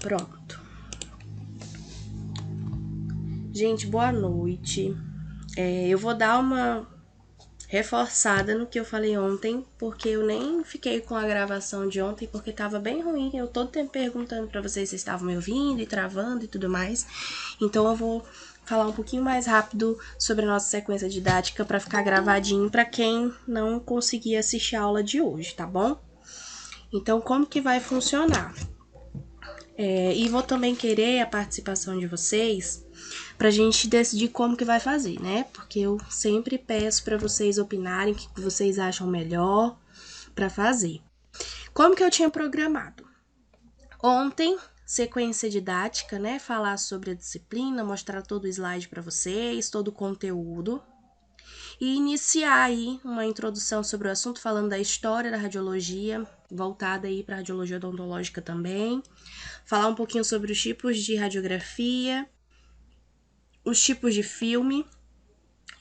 Pronto. Gente, boa noite. Eu vou dar uma reforçada no que eu falei ontem, porque eu nem fiquei com a gravação de ontem, porque tava bem ruim. Eu todo tempo perguntando pra vocês se estavam me ouvindo e travando e tudo mais. Então eu vou falar um pouquinho mais rápido sobre a nossa sequência didática para ficar gravadinho para quem não conseguir assistir a aula de hoje, tá bom? Então, como que vai funcionar? E vou também querer a participação de vocês pra gente decidir como que vai fazer, né? Porque eu sempre peço para vocês opinarem o que vocês acham melhor para fazer. Como que eu tinha programado? Ontem, sequência didática, né? Falar sobre a disciplina, mostrar todo o slide para vocês, todo o conteúdo. E iniciar aí uma introdução sobre o assunto, falando da história da radiologia, voltada aí para a radiologia odontológica também. Falar um pouquinho sobre os tipos de radiografia, os tipos de filme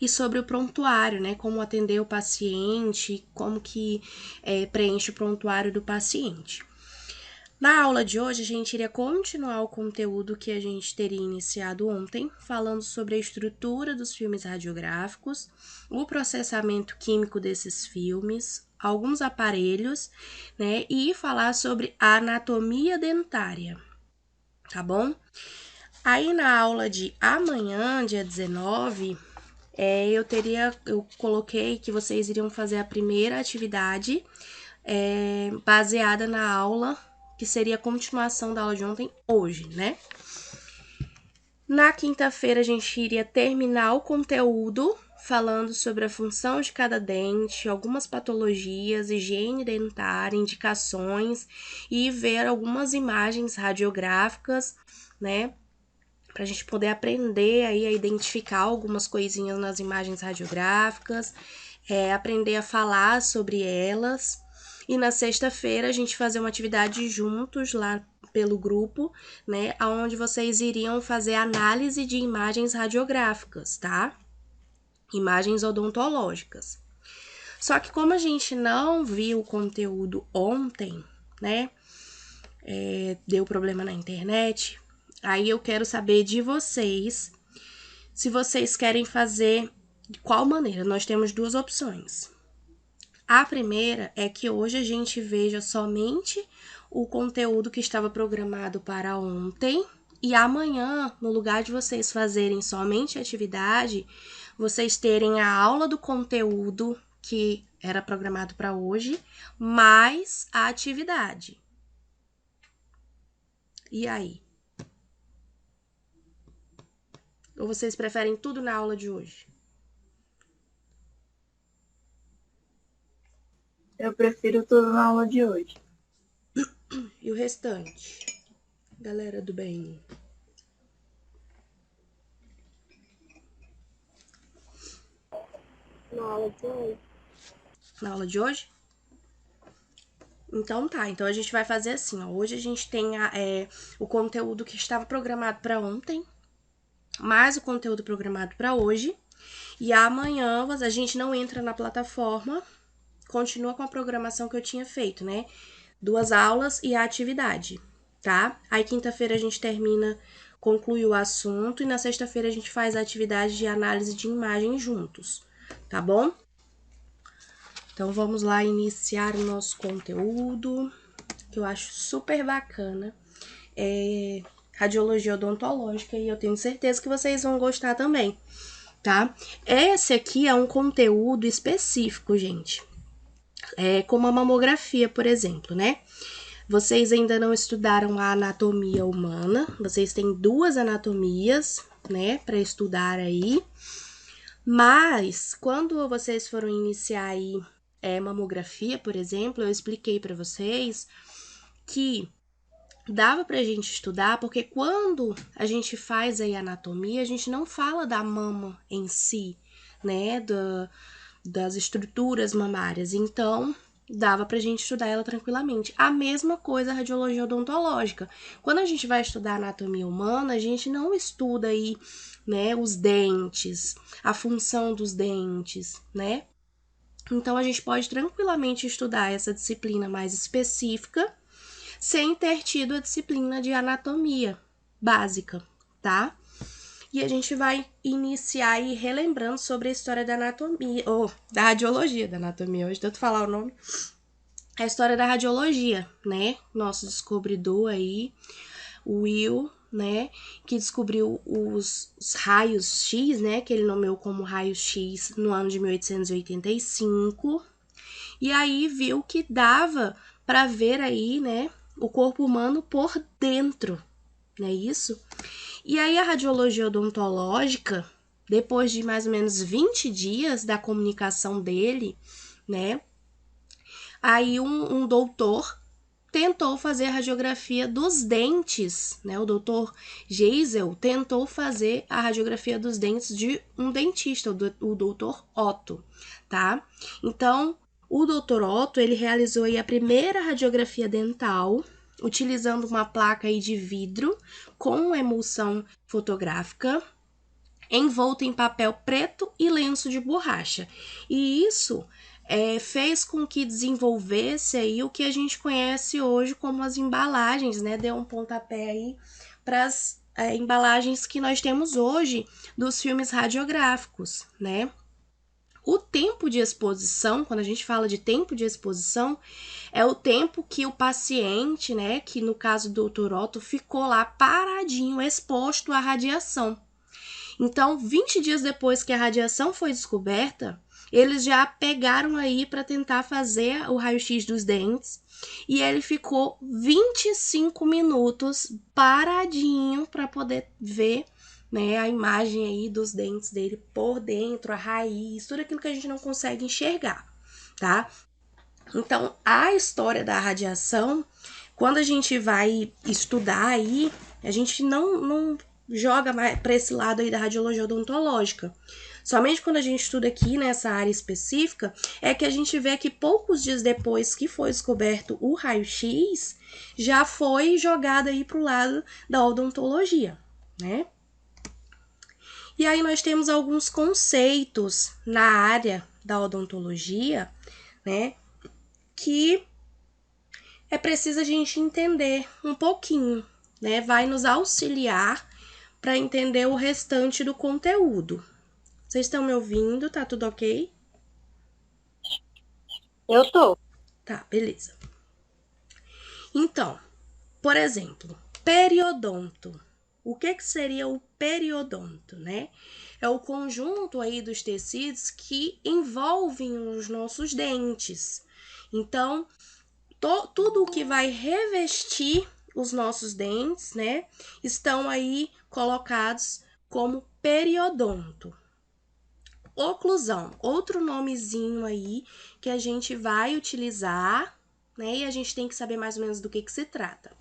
e sobre o prontuário, né? Como atender o paciente, como que preenche o prontuário do paciente. Na aula de hoje, a gente iria continuar o conteúdo que a gente teria iniciado ontem, falando sobre a estrutura dos filmes radiográficos, o processamento químico desses filmes, alguns aparelhos, né? E falar sobre a anatomia dentária, tá bom? Aí na aula de amanhã, dia 19, eu coloquei que vocês iriam fazer a primeira atividade baseada na aula, que seria a continuação da aula de ontem, hoje, né? Na quinta-feira, a gente iria terminar o conteúdo falando sobre a função de cada dente, algumas patologias, higiene dentária, indicações e ver algumas imagens radiográficas, né? Pra gente poder aprender aí a identificar algumas coisinhas nas imagens radiográficas, aprender a falar sobre elas. E na sexta-feira a gente fazer uma atividade juntos lá pelo grupo, né, onde vocês iriam fazer análise de imagens radiográficas, tá? Imagens odontológicas. Só que como a gente não viu o conteúdo ontem, né, deu problema na internet, aí eu quero saber de vocês se vocês querem fazer de qual maneira. Nós temos duas opções. A primeira é que hoje a gente veja somente o conteúdo que estava programado para ontem e amanhã, no lugar de vocês fazerem somente a atividade, vocês terem a aula do conteúdo que era programado para hoje, mais a atividade. E aí? Ou vocês preferem tudo na aula de hoje? Eu prefiro tudo na aula de hoje. E o restante? Galera do bem. Na aula de hoje. Na aula de hoje? Então tá, então a gente vai fazer assim, ó. Hoje a gente tem o conteúdo que estava programado para ontem, mais o conteúdo programado para hoje. E amanhã a gente não entra na plataforma, continua com a programação que eu tinha feito, né? 2 aulas e a atividade, tá? Aí quinta-feira a gente conclui o assunto e na sexta-feira a gente faz a atividade de análise de imagem juntos, tá bom? Então vamos lá iniciar o nosso conteúdo, que eu acho super bacana. Radiologia odontológica e eu tenho certeza que vocês vão gostar também, tá? Esse aqui é um conteúdo específico, gente. Como a mamografia, por exemplo, né? Vocês ainda não estudaram a anatomia humana, vocês têm 2 anatomias, né, para estudar aí. Mas quando vocês foram iniciar aí mamografia, por exemplo, eu expliquei para vocês que dava pra gente estudar, porque quando a gente faz aí anatomia, a gente não fala da mama em si, né, das estruturas mamárias, então dava pra gente estudar ela tranquilamente. A mesma coisa a radiologia odontológica. Quando a gente vai estudar anatomia humana, a gente não estuda aí, né, os dentes, a função dos dentes, né? Então a gente pode tranquilamente estudar essa disciplina mais específica sem ter tido a disciplina de anatomia básica, tá? E a gente vai iniciar aí relembrando sobre a história da anatomia, ou da radiologia, da anatomia, hoje tanto falar o nome, a história da radiologia, né? Nosso descobridor aí, o Will, né? Que descobriu os raios X, né? Que ele nomeou como raios X no ano de 1885. E aí viu que dava para ver aí, né? O corpo humano por dentro, não é isso? E aí a radiologia odontológica, depois de mais ou menos 20 dias da comunicação dele, né? Aí um doutor tentou fazer a radiografia dos dentes, né? O doutor Geisel tentou fazer a radiografia dos dentes de um dentista, o doutor Otto, tá? Então, o doutor Otto, ele realizou aí a primeira radiografia dental, utilizando uma placa aí de vidro com emulsão fotográfica, envolto em papel preto e lenço de borracha. E isso fez com que desenvolvesse aí o que a gente conhece hoje como as embalagens, né? Deu um pontapé aí para as embalagens que nós temos hoje dos filmes radiográficos, né? O tempo de exposição, quando a gente fala de tempo de exposição, é o tempo que o paciente, né, que no caso do Dr. Otto, ficou lá paradinho, exposto à radiação. Então, 20 dias depois que a radiação foi descoberta, eles já pegaram aí para tentar fazer o raio-x dos dentes e ele ficou 25 minutos paradinho para poder ver, né, a imagem aí dos dentes dele por dentro, a raiz, tudo aquilo que a gente não consegue enxergar, tá? Então, a história da radiação, quando a gente vai estudar aí, a gente não joga mais para esse lado aí da radiologia odontológica. Somente quando a gente estuda aqui nessa área específica é que a gente vê que poucos dias depois que foi descoberto o raio-x, já foi jogado aí para o lado da odontologia, né? E aí nós temos alguns conceitos na área da odontologia, né, que é preciso a gente entender um pouquinho, né? Vai nos auxiliar para entender o restante do conteúdo. Vocês estão me ouvindo? Tá tudo ok? Eu tô. Tá, beleza. Então, por exemplo, periodonto. O que seria o periodonto, né? É o conjunto aí dos tecidos que envolvem os nossos dentes. Então, tudo o que vai revestir os nossos dentes, né, estão aí colocados como periodonto. Oclusão, outro nomezinho aí que a gente vai utilizar, né, e a gente tem que saber mais ou menos do que se trata.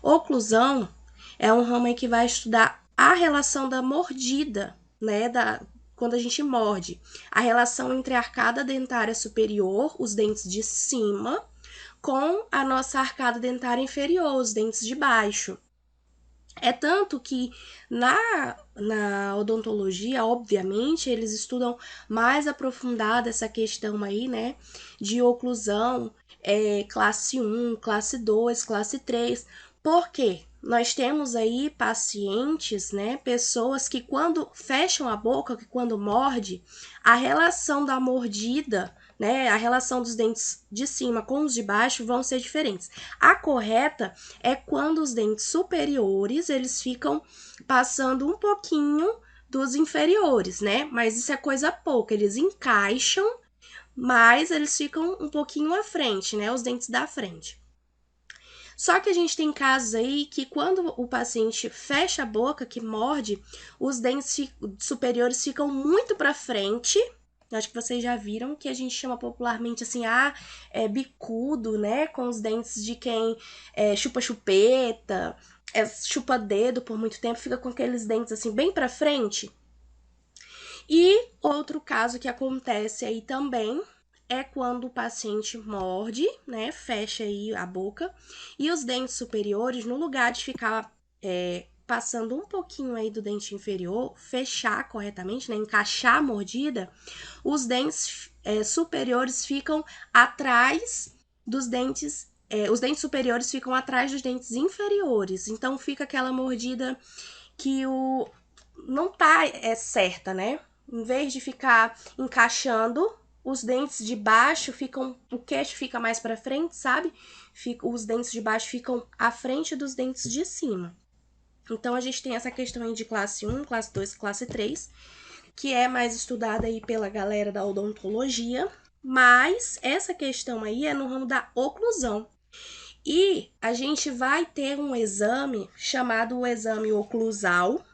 Oclusão é um ramo aí que vai estudar a relação da mordida, né, quando a gente morde, a relação entre a arcada dentária superior, os dentes de cima, com a nossa arcada dentária inferior, os dentes de baixo. É tanto que na odontologia, obviamente, eles estudam mais aprofundada essa questão aí, né, de oclusão, classe 1, classe 2, classe 3. Por quê? Nós temos aí pacientes, né, pessoas que quando fecham a boca, que quando morde, a relação da mordida, né, a relação dos dentes de cima com os de baixo vão ser diferentes. A correta é quando os dentes superiores, eles ficam passando um pouquinho dos inferiores, né? Mas isso é coisa pouca, eles encaixam, mas eles ficam um pouquinho à frente, né? Os dentes da frente. Só que a gente tem casos aí que quando o paciente fecha a boca, que morde, os dentes superiores ficam muito para frente. Acho que vocês já viram que a gente chama popularmente assim, é bicudo, né? Com os dentes de quem chupa chupeta, chupa dedo por muito tempo, fica com aqueles dentes assim bem para frente. E outro caso que acontece aí também é quando o paciente morde, né, fecha aí a boca, e os dentes superiores, no lugar de ficar passando um pouquinho aí do dente inferior, fechar corretamente, né, encaixar a mordida, os dentes superiores ficam atrás dos dentes os dentes superiores ficam atrás dos dentes inferiores. Então fica aquela mordida que não tá certa, né? Em vez de ficar encaixando, os dentes de baixo ficam, o queixo fica mais para frente, sabe? Os dentes de baixo ficam à frente dos dentes de cima. Então a gente tem essa questão aí de classe 1, classe 2, classe 3, que é mais estudada aí pela galera da odontologia, mas essa questão aí é no ramo da oclusão. E a gente vai ter um exame chamado o exame oclusal,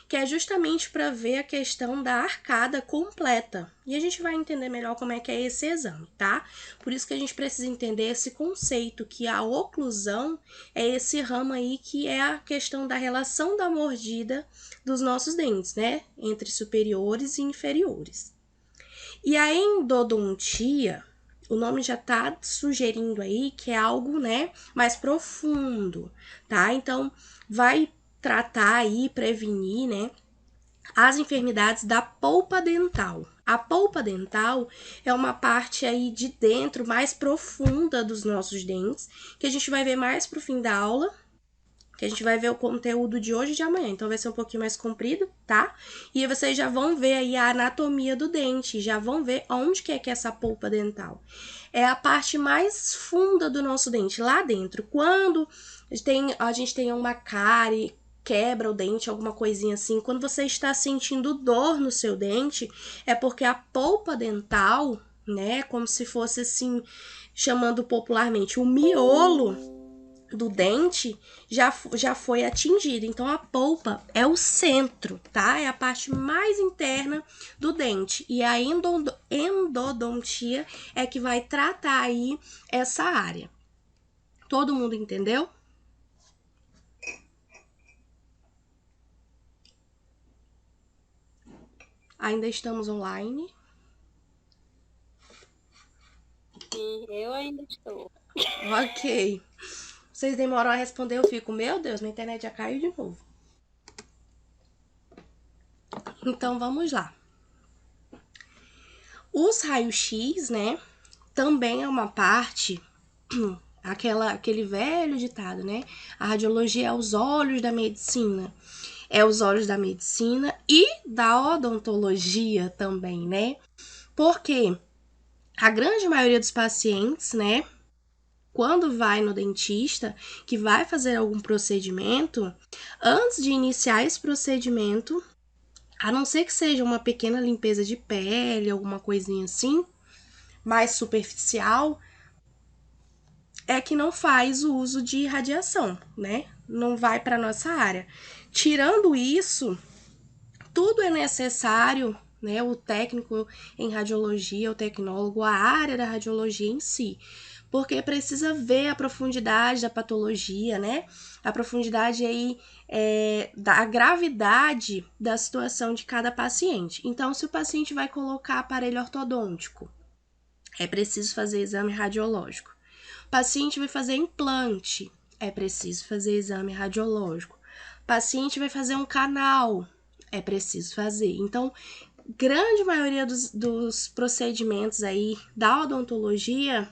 que é justamente para ver a questão da arcada completa. E a gente vai entender melhor como é que é esse exame, tá? Por isso que a gente precisa entender esse conceito, que a oclusão é esse ramo aí que é a questão da relação da mordida dos nossos dentes, né? Entre superiores e inferiores. E a endodontia, o nome já tá sugerindo aí que é algo, né, mais profundo, tá? Então, vai tratar aí, prevenir, né, as enfermidades da polpa dental. A polpa dental é uma parte aí de dentro mais profunda dos nossos dentes, que a gente vai ver mais pro fim da aula, que a gente vai ver o conteúdo de hoje e de amanhã, então vai ser um pouquinho mais comprido, tá? E aí vocês já vão ver aí a anatomia do dente, já vão ver onde que é essa polpa dental. É a parte mais funda do nosso dente, lá dentro. Quando a gente tem uma cárie, quebra o dente, alguma coisinha assim, quando você está sentindo dor no seu dente, é porque a polpa dental, né, como se fosse assim, chamando popularmente o miolo do dente já foi atingida. Então a polpa é o centro, tá? É a parte mais interna do dente. E a endodontia é que vai tratar aí essa área. Todo mundo entendeu? Ainda estamos online? Sim, eu ainda estou. Ok. Vocês demoram a responder, eu fico, meu Deus, minha internet já caiu de novo. Então vamos lá. Os raios-x, né, também é uma parte, aquele velho ditado, né? A radiologia é os olhos da medicina. É os olhos da medicina e da odontologia também, né? Porque a grande maioria dos pacientes, né, quando vai no dentista, que vai fazer algum procedimento, antes de iniciar esse procedimento, a não ser que seja uma pequena limpeza de pele, alguma coisinha assim, mais superficial, é que não faz o uso de radiação, né? Não vai para nossa área. Tirando isso, tudo é necessário, né? O técnico em radiologia, o tecnólogo, a área da radiologia em si, porque precisa ver a profundidade da patologia, né? A profundidade aí da gravidade da situação de cada paciente. Então, se o paciente vai colocar aparelho ortodôntico, é preciso fazer exame radiológico. O paciente vai fazer implante, é preciso fazer exame radiológico. O paciente vai fazer um canal, é preciso fazer. Então, grande maioria dos procedimentos aí da odontologia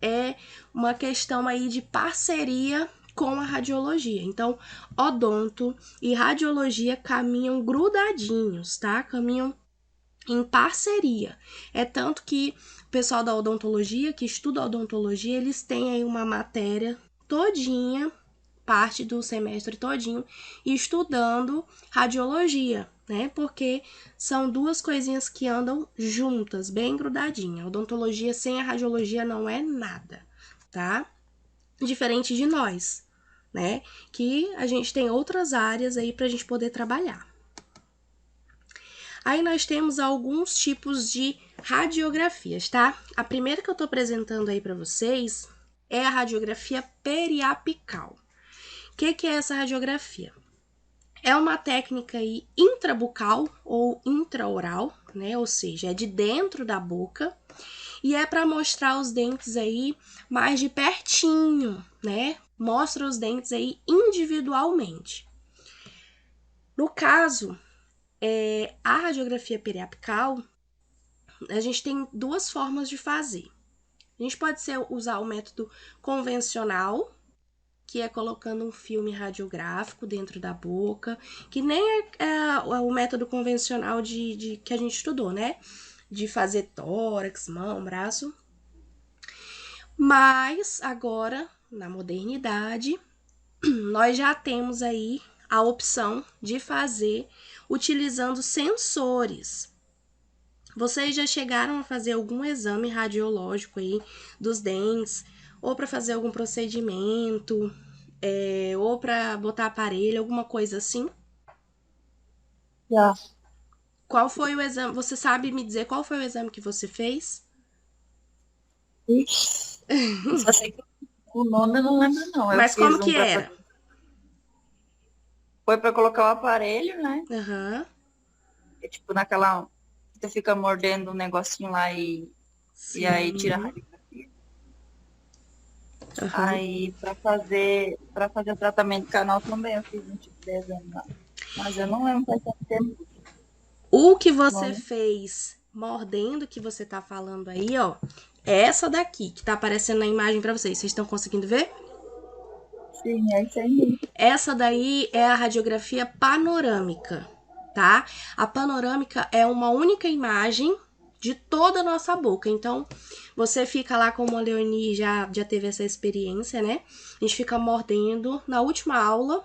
é uma questão aí de parceria com a radiologia. Então, odonto e radiologia caminham grudadinhos, tá? Caminham em parceria. É tanto que o pessoal da odontologia, que estuda odontologia, eles têm aí uma matéria todinha, parte do semestre todinho, estudando radiologia, né? Porque são duas coisinhas que andam juntas, bem grudadinha. A odontologia sem a radiologia não é nada, tá? Diferente de nós, né? Que a gente tem outras áreas aí pra gente poder trabalhar. Aí nós temos alguns tipos de radiografias, tá? A primeira que eu tô apresentando aí para vocês é a radiografia periapical. O que é essa radiografia? É uma técnica aí intrabucal ou intraoral, né? Ou seja, é de dentro da boca e é para mostrar os dentes aí mais de pertinho, né? Mostra os dentes aí individualmente. No caso, a radiografia periapical, a gente tem duas formas de fazer. A gente pode usar o método convencional, que é colocando um filme radiográfico dentro da boca, que nem é o método convencional que a gente estudou, né? De fazer tórax, mão, braço. Mas agora, na modernidade, nós já temos aí a opção de fazer utilizando sensores. Vocês já chegaram a fazer algum exame radiológico aí dos dentes, ou para fazer algum procedimento, ou para botar aparelho, alguma coisa assim? Já. Qual foi o exame? Você sabe me dizer qual foi o exame que você fez? Ixi, eu só sei que o nome eu não lembro, não. Eu Mas como fiz um que era? Foi para colocar o aparelho, né? Aham. É tipo naquela. Você fica mordendo um negocinho lá e aí tira a Sim. radiografia. Aham. Aí para fazer o tratamento canal também eu fiz um tipo de exame lá. Mas eu não lembro faz tanto tempo O que o você nome. fez mordendo que você tá falando aí, ó, é essa daqui que tá aparecendo na imagem para vocês. Vocês estão conseguindo ver? Sim, é isso aí mesmo. Essa daí é a radiografia panorâmica, tá? A panorâmica é uma única imagem de toda a nossa boca. Então, você fica lá, como a Leonie já teve essa experiência, né? A gente fica mordendo. Na última aula,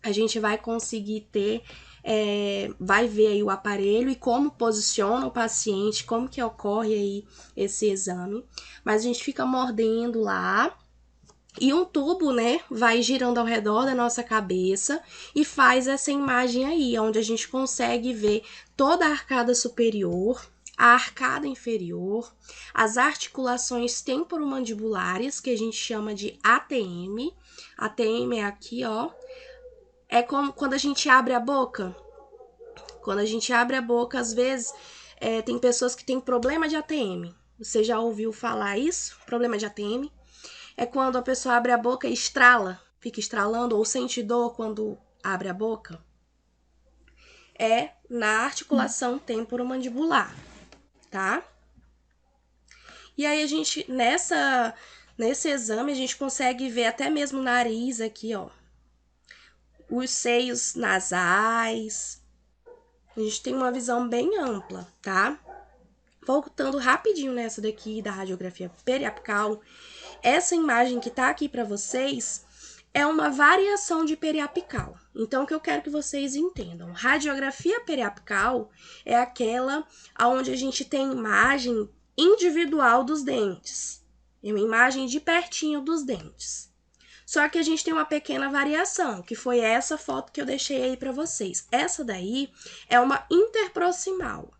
a gente vai conseguir ter, vai ver aí o aparelho e como posiciona o paciente, como que ocorre aí esse exame. Mas a gente fica mordendo lá e um tubo, né, vai girando ao redor da nossa cabeça e faz essa imagem aí, onde a gente consegue ver toda a arcada superior, a arcada inferior, as articulações temporomandibulares, que a gente chama de ATM. ATM é aqui, ó. É como quando a gente abre a boca. Quando a gente abre a boca, às vezes, tem pessoas que têm problema de ATM. Você já ouviu falar isso? Problema de ATM? É quando a pessoa abre a boca e estrala, fica estralando ou sente dor quando abre a boca. É na articulação temporomandibular, tá? E aí a gente, nesse exame, a gente consegue ver até mesmo o nariz aqui, ó. Os seios nasais. A gente tem uma visão bem ampla, tá? Voltando rapidinho nessa daqui da radiografia periapical, essa imagem que tá aqui para vocês é uma variação de periapical. Então, o que eu quero que vocês entendam? Radiografia periapical é aquela onde a gente tem imagem individual dos dentes. É uma imagem de pertinho dos dentes. Só que a gente tem uma pequena variação, que foi essa foto que eu deixei aí para vocês. Essa daí é uma interproximal,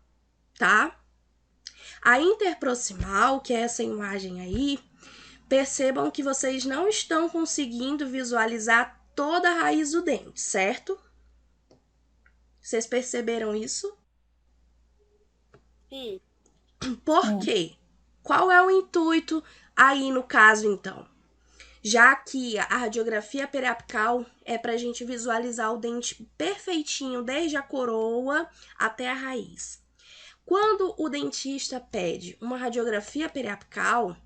tá? A interproximal, que é essa imagem aí, percebam que vocês não estão conseguindo visualizar toda a raiz do dente, certo? Vocês perceberam isso? Sim. Por quê? Qual é o intuito aí no caso, então? Já que a radiografia periapical é para a gente visualizar o dente perfeitinho, desde a coroa até a raiz. Quando o dentista pede uma radiografia periapical,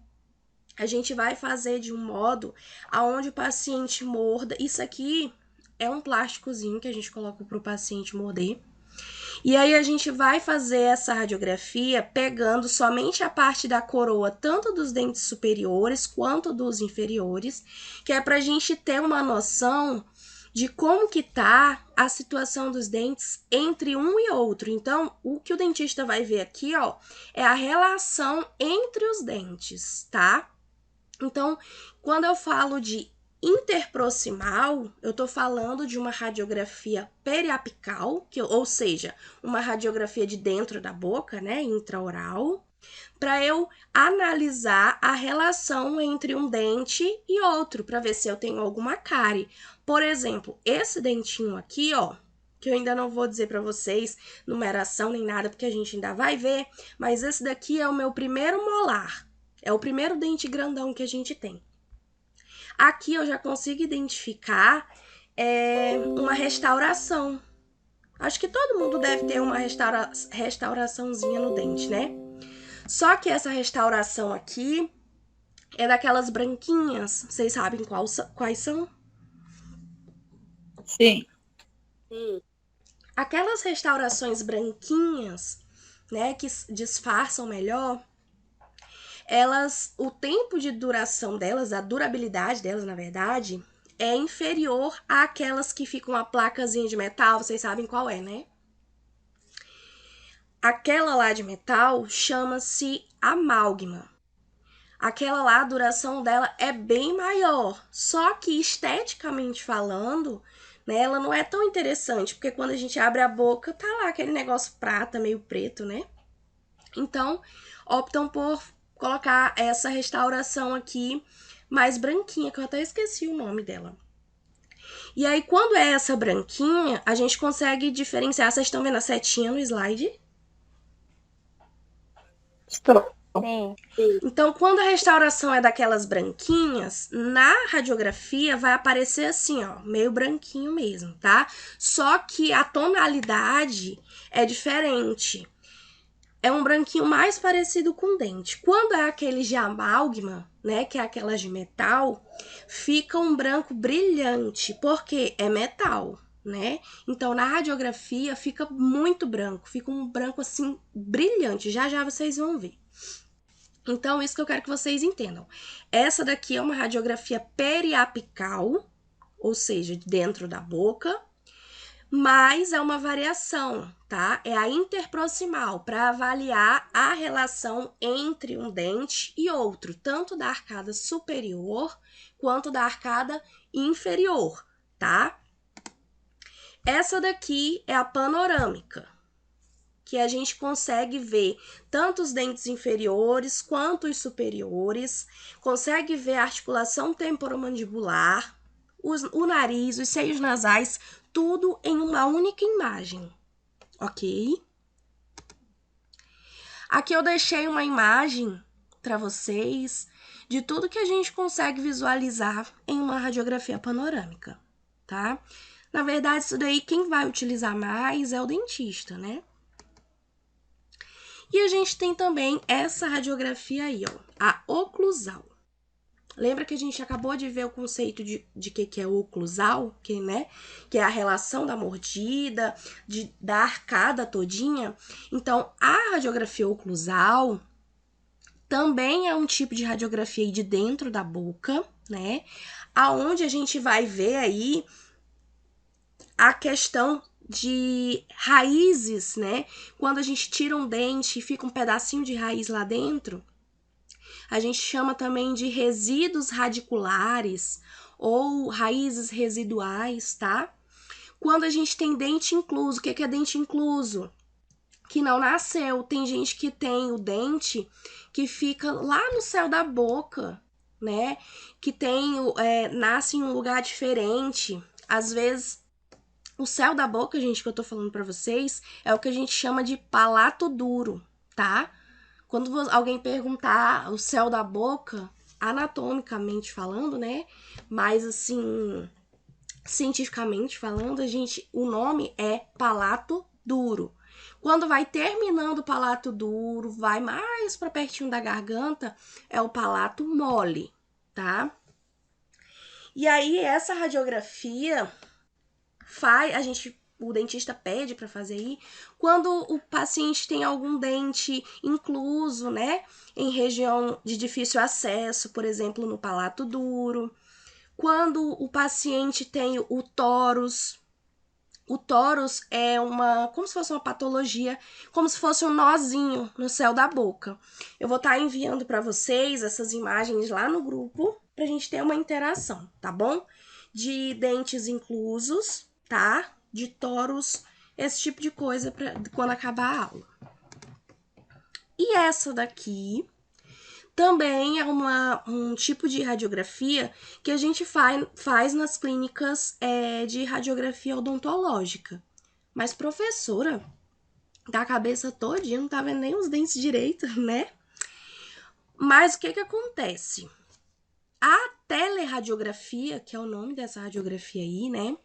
a gente vai fazer de um modo aonde o paciente morda. Isso aqui é um plásticozinho que a gente coloca para o paciente morder. E aí a gente vai fazer essa radiografia pegando somente a parte da coroa, tanto dos dentes superiores quanto dos inferiores, que é para a gente ter uma noção de como que tá a situação dos dentes entre um e outro. Então, o que o dentista vai ver aqui, ó, é a relação entre os dentes, tá? Então, quando eu falo de interproximal, eu estou falando de uma radiografia periapical, ou seja, uma radiografia de dentro da boca, né, intraoral, para eu analisar a relação entre um dente e outro, para ver se eu tenho alguma cárie. Por exemplo, esse dentinho aqui, ó, que eu ainda não vou dizer para vocês numeração nem nada, porque a gente ainda vai ver, mas esse daqui é o meu primeiro molar. É o primeiro dente grandão que a gente tem. Aqui eu já consigo identificar uma restauração. Acho que todo mundo deve ter uma restauraçãozinha no dente, né? Só que essa restauração aqui é daquelas branquinhas. Vocês sabem quais são? Sim. Aquelas restaurações branquinhas, né, que disfarçam melhor, elas, o tempo de duração delas, a durabilidade delas, na verdade, é inferior àquelas que ficam a placazinha de metal, vocês sabem qual é, né? Aquela lá de metal chama-se amálgama. Aquela lá, a duração dela é bem maior, só que esteticamente falando, né, ela não é tão interessante, porque quando a gente abre a boca, tá lá aquele negócio prata, meio preto, né? Então, optam por colocar essa restauração aqui mais branquinha, que eu até esqueci o nome dela. E aí, quando é essa branquinha, a gente consegue diferenciar. Vocês estão vendo a setinha no slide? Estou. Sim. Então, quando a restauração é daquelas branquinhas, na radiografia vai aparecer assim, ó, meio branquinho mesmo, tá? Só que a tonalidade é diferente. É um branquinho mais parecido com dente. Quando é aquele de amálgama, né, que é aquelas de metal, fica um branco brilhante, porque é metal, né? Então, na radiografia fica muito branco, fica um branco assim brilhante. Já já vocês vão ver. Então, isso que eu quero que vocês entendam. Essa daqui é uma radiografia periapical, ou seja, dentro da boca, mas é uma variação, tá? É a interproximal, para avaliar a relação entre um dente e outro, tanto da arcada superior quanto da arcada inferior, tá? Essa daqui é a panorâmica, que a gente consegue ver tanto os dentes inferiores quanto os superiores, consegue ver a articulação temporomandibular, o nariz, os seios nasais, tudo em uma única imagem, ok? Aqui eu deixei uma imagem para vocês de tudo que a gente consegue visualizar em uma radiografia panorâmica, tá? Na verdade, isso daí quem vai utilizar mais é o dentista, né? E a gente tem também essa radiografia aí, ó, a oclusal. Lembra que a gente acabou de ver o conceito de que é o oclusal, né? Que é a relação da mordida, da arcada todinha. Então, a radiografia oclusal também é um tipo de radiografia aí de dentro da boca, né? Aonde a gente vai ver aí a questão de raízes, né? Quando a gente tira um dente e fica um pedacinho de raiz lá dentro, a gente chama também de resíduos radiculares ou raízes residuais, tá? Quando a gente tem dente incluso, o que é dente incluso? Que não nasceu. Tem gente que tem o dente que fica lá no céu da boca, né? Que tem, nasce em um lugar diferente. Às vezes, o céu da boca, gente, que eu tô falando pra vocês, é o que a gente chama de palato duro, tá? Quando alguém perguntar o céu da boca, anatomicamente falando, né? Mas assim, cientificamente falando, o nome é palato duro. Quando vai terminando o palato duro, vai mais para pertinho da garganta, é o palato mole, tá? E aí essa radiografia o dentista pede para fazer aí quando o paciente tem algum dente incluso, né, em região de difícil acesso, por exemplo, no palato duro. Quando o paciente tem o torus. O torus é como se fosse uma patologia, como se fosse um nozinho no céu da boca. Eu vou estar enviando para vocês essas imagens lá no grupo pra gente ter uma interação, tá bom? De dentes inclusos, tá? De toros, esse tipo de coisa para quando acabar a aula. E essa daqui também é um tipo de radiografia que a gente faz nas clínicas de radiografia odontológica. Mas, professora, da cabeça todinha, não tá vendo nem os dentes direito, né? Mas o que acontece? A teleradiografia, que é o nome dessa radiografia aí, né?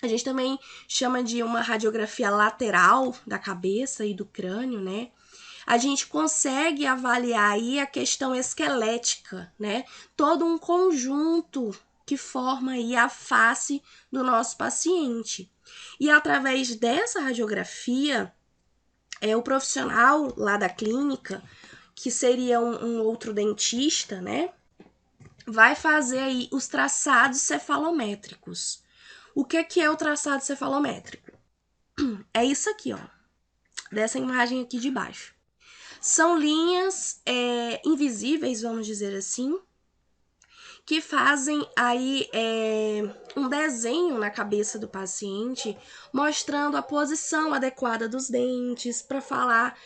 A gente também chama de uma radiografia lateral da cabeça e do crânio, né? a gente consegue avaliar aí a questão esquelética, né? Todo um conjunto que forma aí a face do nosso paciente. E através dessa radiografia, o profissional lá da clínica, que seria um outro dentista, né? Vai fazer aí os traçados cefalométricos. O que é o traçado cefalométrico? É isso aqui, ó, dessa imagem aqui de baixo. São linhas invisíveis, vamos dizer assim, que fazem aí um desenho na cabeça do paciente, mostrando a posição adequada dos dentes, para falar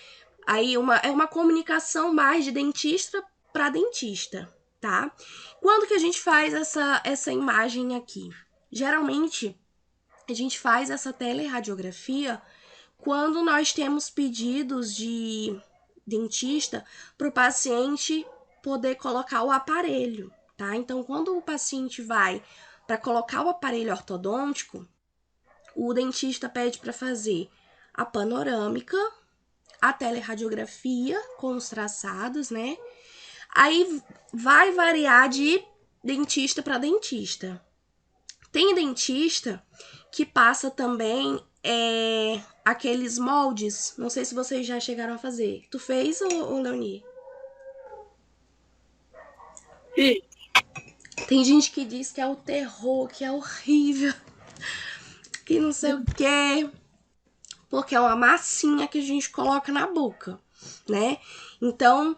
aí é uma comunicação mais de dentista para dentista, tá? Quando que a gente faz essa imagem aqui? Geralmente, a gente faz essa teleradiografia quando nós temos pedidos de dentista para o paciente poder colocar o aparelho, tá? Então, quando o paciente vai para colocar o aparelho ortodôntico, o dentista pede para fazer a panorâmica, a teleradiografia com os traçados, né? Aí vai variar de dentista para dentista. Tem dentista que passa também aqueles moldes. Não sei se vocês já chegaram a fazer. Tu fez, ou Leoni? Sim. Tem gente que diz que é o terror, que é horrível, que não sei o quê. Porque é uma massinha que a gente coloca na boca, né? Então,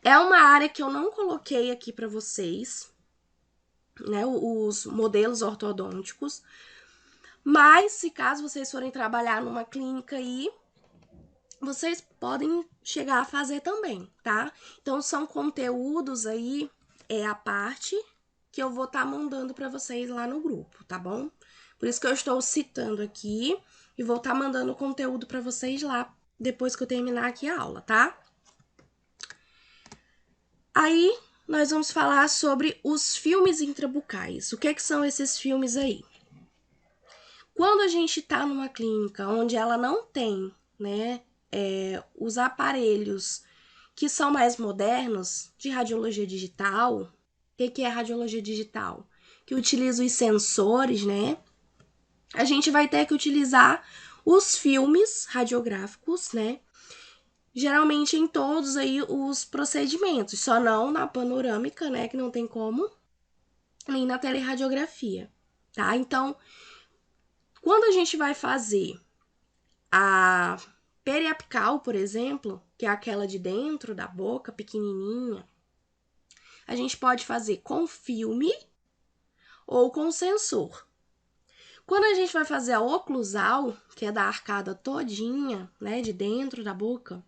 é uma área que eu não coloquei aqui para vocês, né? Os modelos ortodônticos. Mas, se caso vocês forem trabalhar numa clínica aí, vocês podem chegar a fazer também, tá? Então, são conteúdos aí, a parte que eu vou estar mandando para vocês lá no grupo, tá bom? Por isso que eu estou citando aqui e vou estar mandando o conteúdo para vocês lá depois que eu terminar aqui a aula, tá? Aí, nós vamos falar sobre os filmes intrabucais. O que são esses filmes aí? Quando a gente tá numa clínica onde ela não tem, né, os aparelhos que são mais modernos de radiologia digital, o que é radiologia digital? Que utiliza os sensores, né? A gente vai ter que utilizar os filmes radiográficos, né? Geralmente em todos aí os procedimentos, só não na panorâmica, né, que não tem como, nem na teleradiografia, tá? Então, quando a gente vai fazer a periapical, por exemplo, que é aquela de dentro da boca, pequenininha, a gente pode fazer com filme ou com sensor. Quando a gente vai fazer a oclusal, que é da arcada todinha, né, de dentro da boca,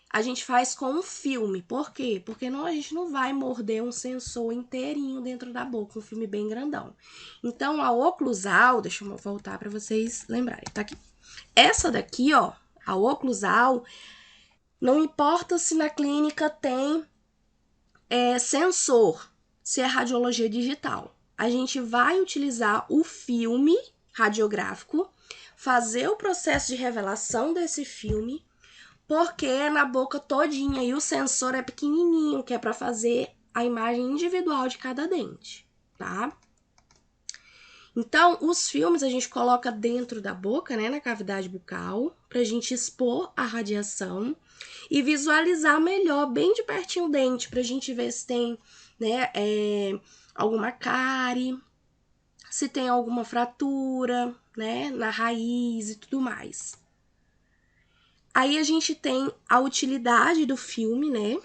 a gente faz com um filme. Por quê? Porque a gente não vai morder um sensor inteirinho dentro da boca, um filme bem grandão. Então, a oclusal, deixa eu voltar para vocês lembrarem, tá aqui. Essa daqui, ó, a oclusal, não importa se na clínica tem sensor, se é radiologia digital. A gente vai utilizar o filme radiográfico, fazer o processo de revelação desse filme, porque é na boca todinha e o sensor é pequenininho, que é para fazer a imagem individual de cada dente, tá? Então, os filmes a gente coloca dentro da boca, né, na cavidade bucal, pra gente expor a radiação e visualizar melhor, bem de pertinho o dente, pra gente ver se tem, né, alguma cárie, se tem alguma fratura, né, na raiz e tudo mais. Aí a gente tem a utilidade do filme, né,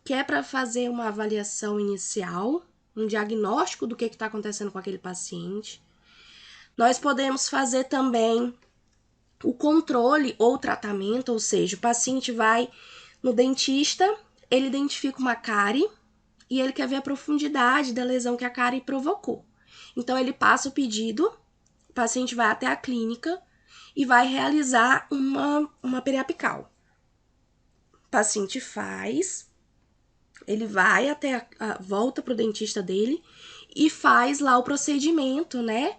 que é para fazer uma avaliação inicial, um diagnóstico do que está acontecendo com aquele paciente. Nós podemos fazer também o controle ou tratamento, ou seja, o paciente vai no dentista, ele identifica uma cárie e ele quer ver a profundidade da lesão que a cárie provocou. Então, ele passa o pedido, o paciente vai até a clínica e vai realizar uma periapical. O paciente faz, ele vai até volta para o dentista dele e faz lá o procedimento, né,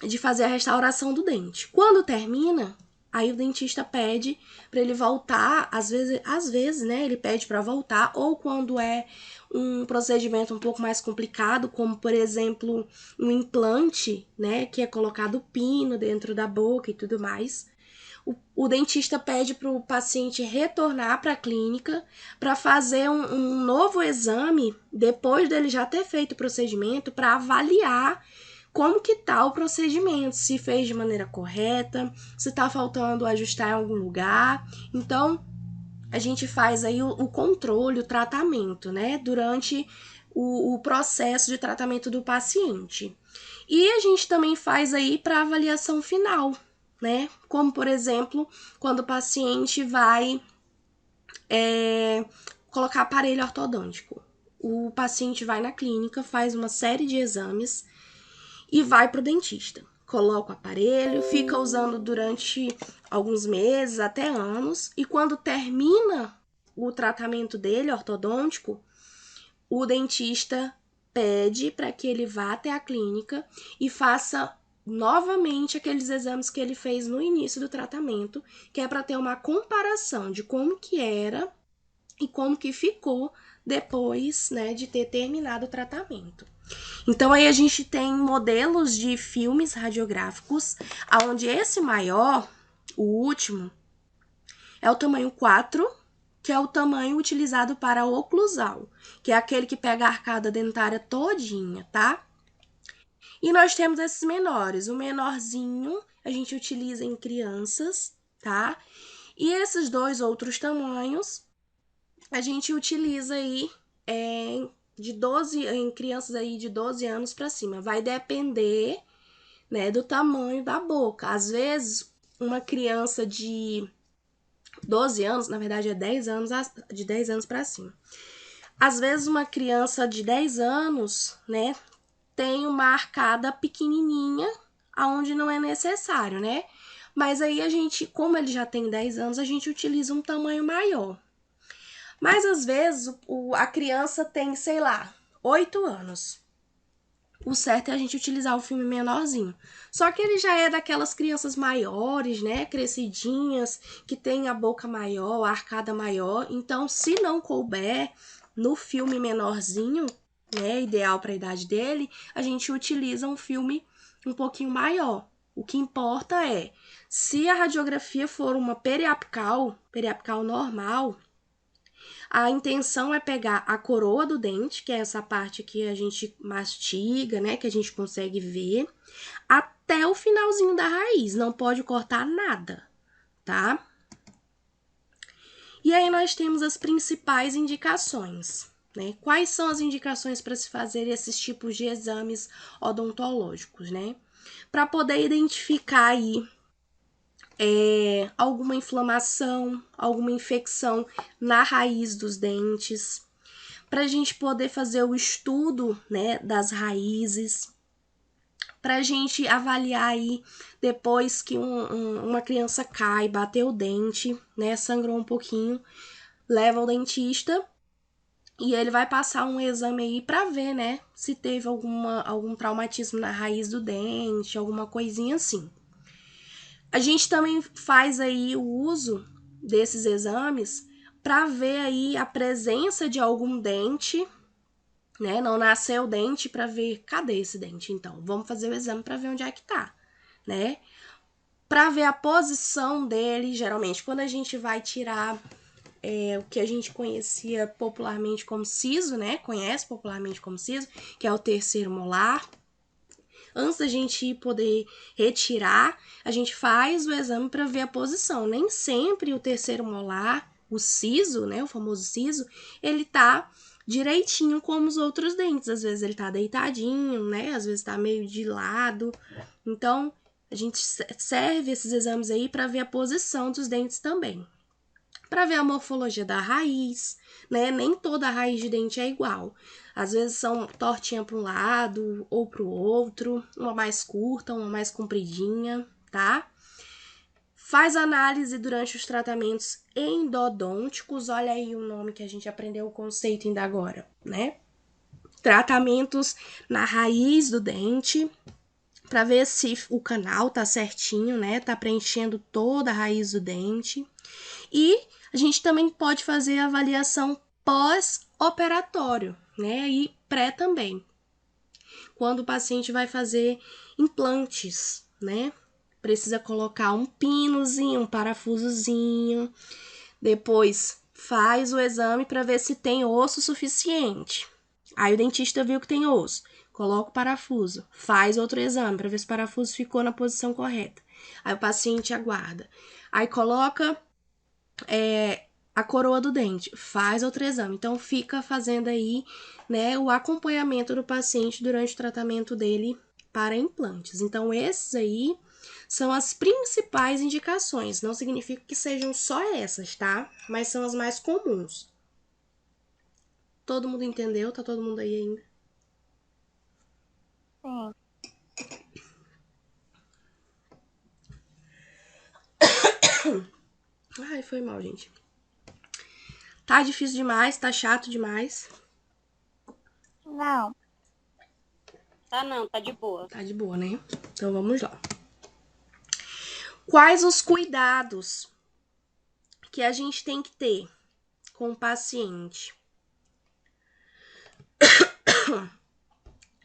de fazer a restauração do dente. Quando termina, aí o dentista pede para ele voltar, às vezes, né, ele pede para voltar, ou quando é um procedimento um pouco mais complicado, como por exemplo, um implante, né, que é colocado pino dentro da boca e tudo mais. O dentista pede para o paciente retornar para a clínica para fazer um novo exame depois dele já ter feito o procedimento para avaliar como que tá o procedimento, se fez de maneira correta, se tá faltando ajustar em algum lugar. Então, a gente faz aí o controle, o tratamento, né, durante o processo de tratamento do paciente. E a gente também faz aí para avaliação final, né, como por exemplo, quando o paciente vai colocar aparelho ortodôntico. O paciente vai na clínica, faz uma série de exames e vai para o dentista. Coloca o aparelho, fica usando durante alguns meses, até anos, e quando termina o tratamento dele ortodôntico, o dentista pede para que ele vá até a clínica e faça novamente aqueles exames que ele fez no início do tratamento, que é para ter uma comparação de como que era e como que ficou depois, né, de ter terminado o tratamento. Então aí a gente tem modelos de filmes radiográficos, onde esse maior, o último, é o tamanho 4, que é o tamanho utilizado para oclusal, que é aquele que pega a arcada dentária todinha, tá? E nós temos esses menores. O menorzinho a gente utiliza em crianças, tá? E esses dois outros tamanhos a gente utiliza aí em crianças aí de 12 anos para cima. Vai depender, né, do tamanho da boca. Às vezes, uma criança de 12 anos, na verdade é 10 anos, de 10 anos para cima. Às vezes, uma criança de 10 anos, né, tem uma arcada pequenininha, aonde não é necessário, né? Mas aí a gente, como ele já tem 10 anos, a gente utiliza um tamanho maior. Mas às vezes a criança tem, sei lá, 8 anos. O certo é a gente utilizar o filme menorzinho. Só que ele já é daquelas crianças maiores, né? Crescidinhas, que tem a boca maior, a arcada maior. Então, se não couber no filme menorzinho, né? Ideal para a idade dele, a gente utiliza um filme um pouquinho maior. O que importa é, se a radiografia for uma periapical normal, a intenção é pegar a coroa do dente, que é essa parte que a gente mastiga, né, que a gente consegue ver, até o finalzinho da raiz, não pode cortar nada, tá? E aí nós temos as principais indicações, né? Quais são as indicações para se fazer esses tipos de exames odontológicos, né? Para poder identificar aí alguma inflamação, alguma infecção na raiz dos dentes, para a gente poder fazer o estudo, né, das raízes, para a gente avaliar aí depois que uma criança cai, bateu o dente, né, sangrou um pouquinho, leva ao dentista e ele vai passar um exame aí para ver, né, se teve algum traumatismo na raiz do dente, alguma coisinha assim. A gente também faz aí o uso desses exames para ver aí a presença de algum dente, né? Não nasceu o dente para ver, cadê esse dente? Então, vamos fazer o exame para ver onde é que tá, né? Para ver a posição dele, geralmente, quando a gente vai tirar o que a gente conhecia popularmente como siso, né? Conhece popularmente como siso, que é o terceiro molar. Antes da gente poder retirar, a gente faz o exame para ver a posição. Nem sempre o terceiro molar, o siso, né, o famoso siso, ele tá direitinho como os outros dentes. Às vezes ele tá deitadinho, né, às vezes tá meio de lado. Então, a gente serve esses exames aí para ver a posição dos dentes também. Para ver a morfologia da raiz, né? Nem toda a raiz de dente é igual. Às vezes são tortinha para um lado ou para o outro, uma mais curta, uma mais compridinha, tá? Faz análise durante os tratamentos endodônticos, olha aí o nome que a gente aprendeu o conceito ainda agora, né? Tratamentos na raiz do dente, para ver se o canal tá certinho, né? Tá preenchendo toda a raiz do dente. E a gente também pode fazer a avaliação pós-operatório, né? E pré também. Quando o paciente vai fazer implantes, né? Precisa colocar um pinozinho, um parafusozinho. Depois faz o exame para ver se tem osso suficiente. Aí o dentista viu que tem osso, coloca o parafuso, faz outro exame para ver se o parafuso ficou na posição correta. Aí o paciente aguarda. Aí coloca a coroa do dente, faz outro exame. Então fica fazendo aí, né, o acompanhamento do paciente durante o tratamento dele para implantes. Então esses aí são as principais indicações. Não significa que sejam só essas, tá? Mas são as mais comuns. Todo mundo entendeu? Tá todo mundo aí ainda? Sim. Ai, foi mal, gente. Tá difícil demais, tá chato demais. Não. Tá não, tá de boa. Tá de boa, né? Então vamos lá. Quais os cuidados que a gente tem que ter com o paciente?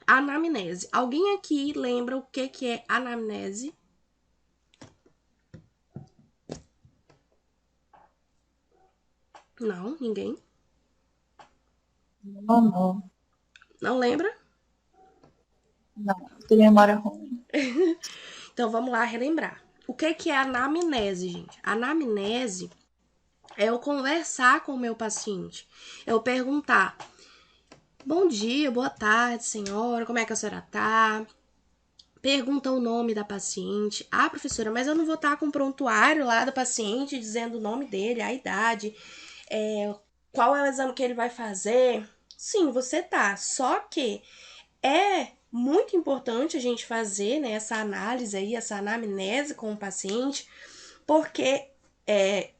Anamnese. Alguém aqui lembra o que é anamnese? Não, ninguém? Não. Não lembra? Não. Tenho memória ruim. Então vamos lá relembrar. O que é anamnese, gente? Anamnese é eu conversar com o meu paciente. Eu perguntar: bom dia, boa tarde, senhora, como é que a senhora tá? Pergunta o nome da paciente. Ah, professora, mas eu não vou estar com o prontuário lá do paciente dizendo o nome dele, a idade, qual é o exame que ele vai fazer. Sim, você tá. Só que é muito importante a gente fazer, né, essa análise aí, essa anamnese com o paciente, porque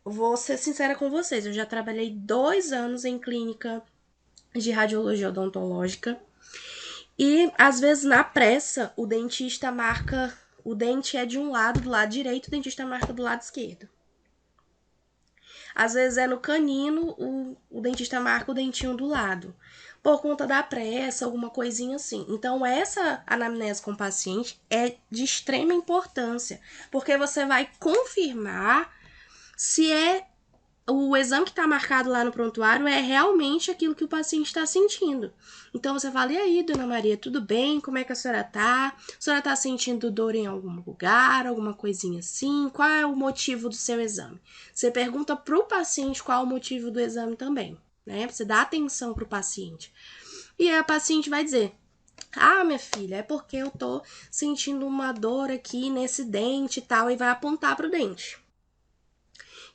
vou ser sincera com vocês, eu já trabalhei 2 anos em clínica de radiologia odontológica e às vezes na pressa o dentista marca, o dente é de um lado, do lado direito, o dentista marca do lado esquerdo. Às vezes é no canino, o dentista marca o dentinho do lado, por conta da pressa, alguma coisinha assim. Então, essa anamnese com o paciente é de extrema importância, porque você vai confirmar se o exame que está marcado lá no prontuário é realmente aquilo que o paciente está sentindo. Então você fala: e aí, dona Maria, tudo bem? Como é que a senhora tá? A senhora tá sentindo dor em algum lugar, alguma coisinha assim? Qual é o motivo do seu exame? Você pergunta pro paciente qual é o motivo do exame também, né? Você dá atenção pro paciente. E aí a paciente vai dizer: ah, minha filha, é porque eu tô sentindo uma dor aqui nesse dente e tal, e vai apontar pro dente.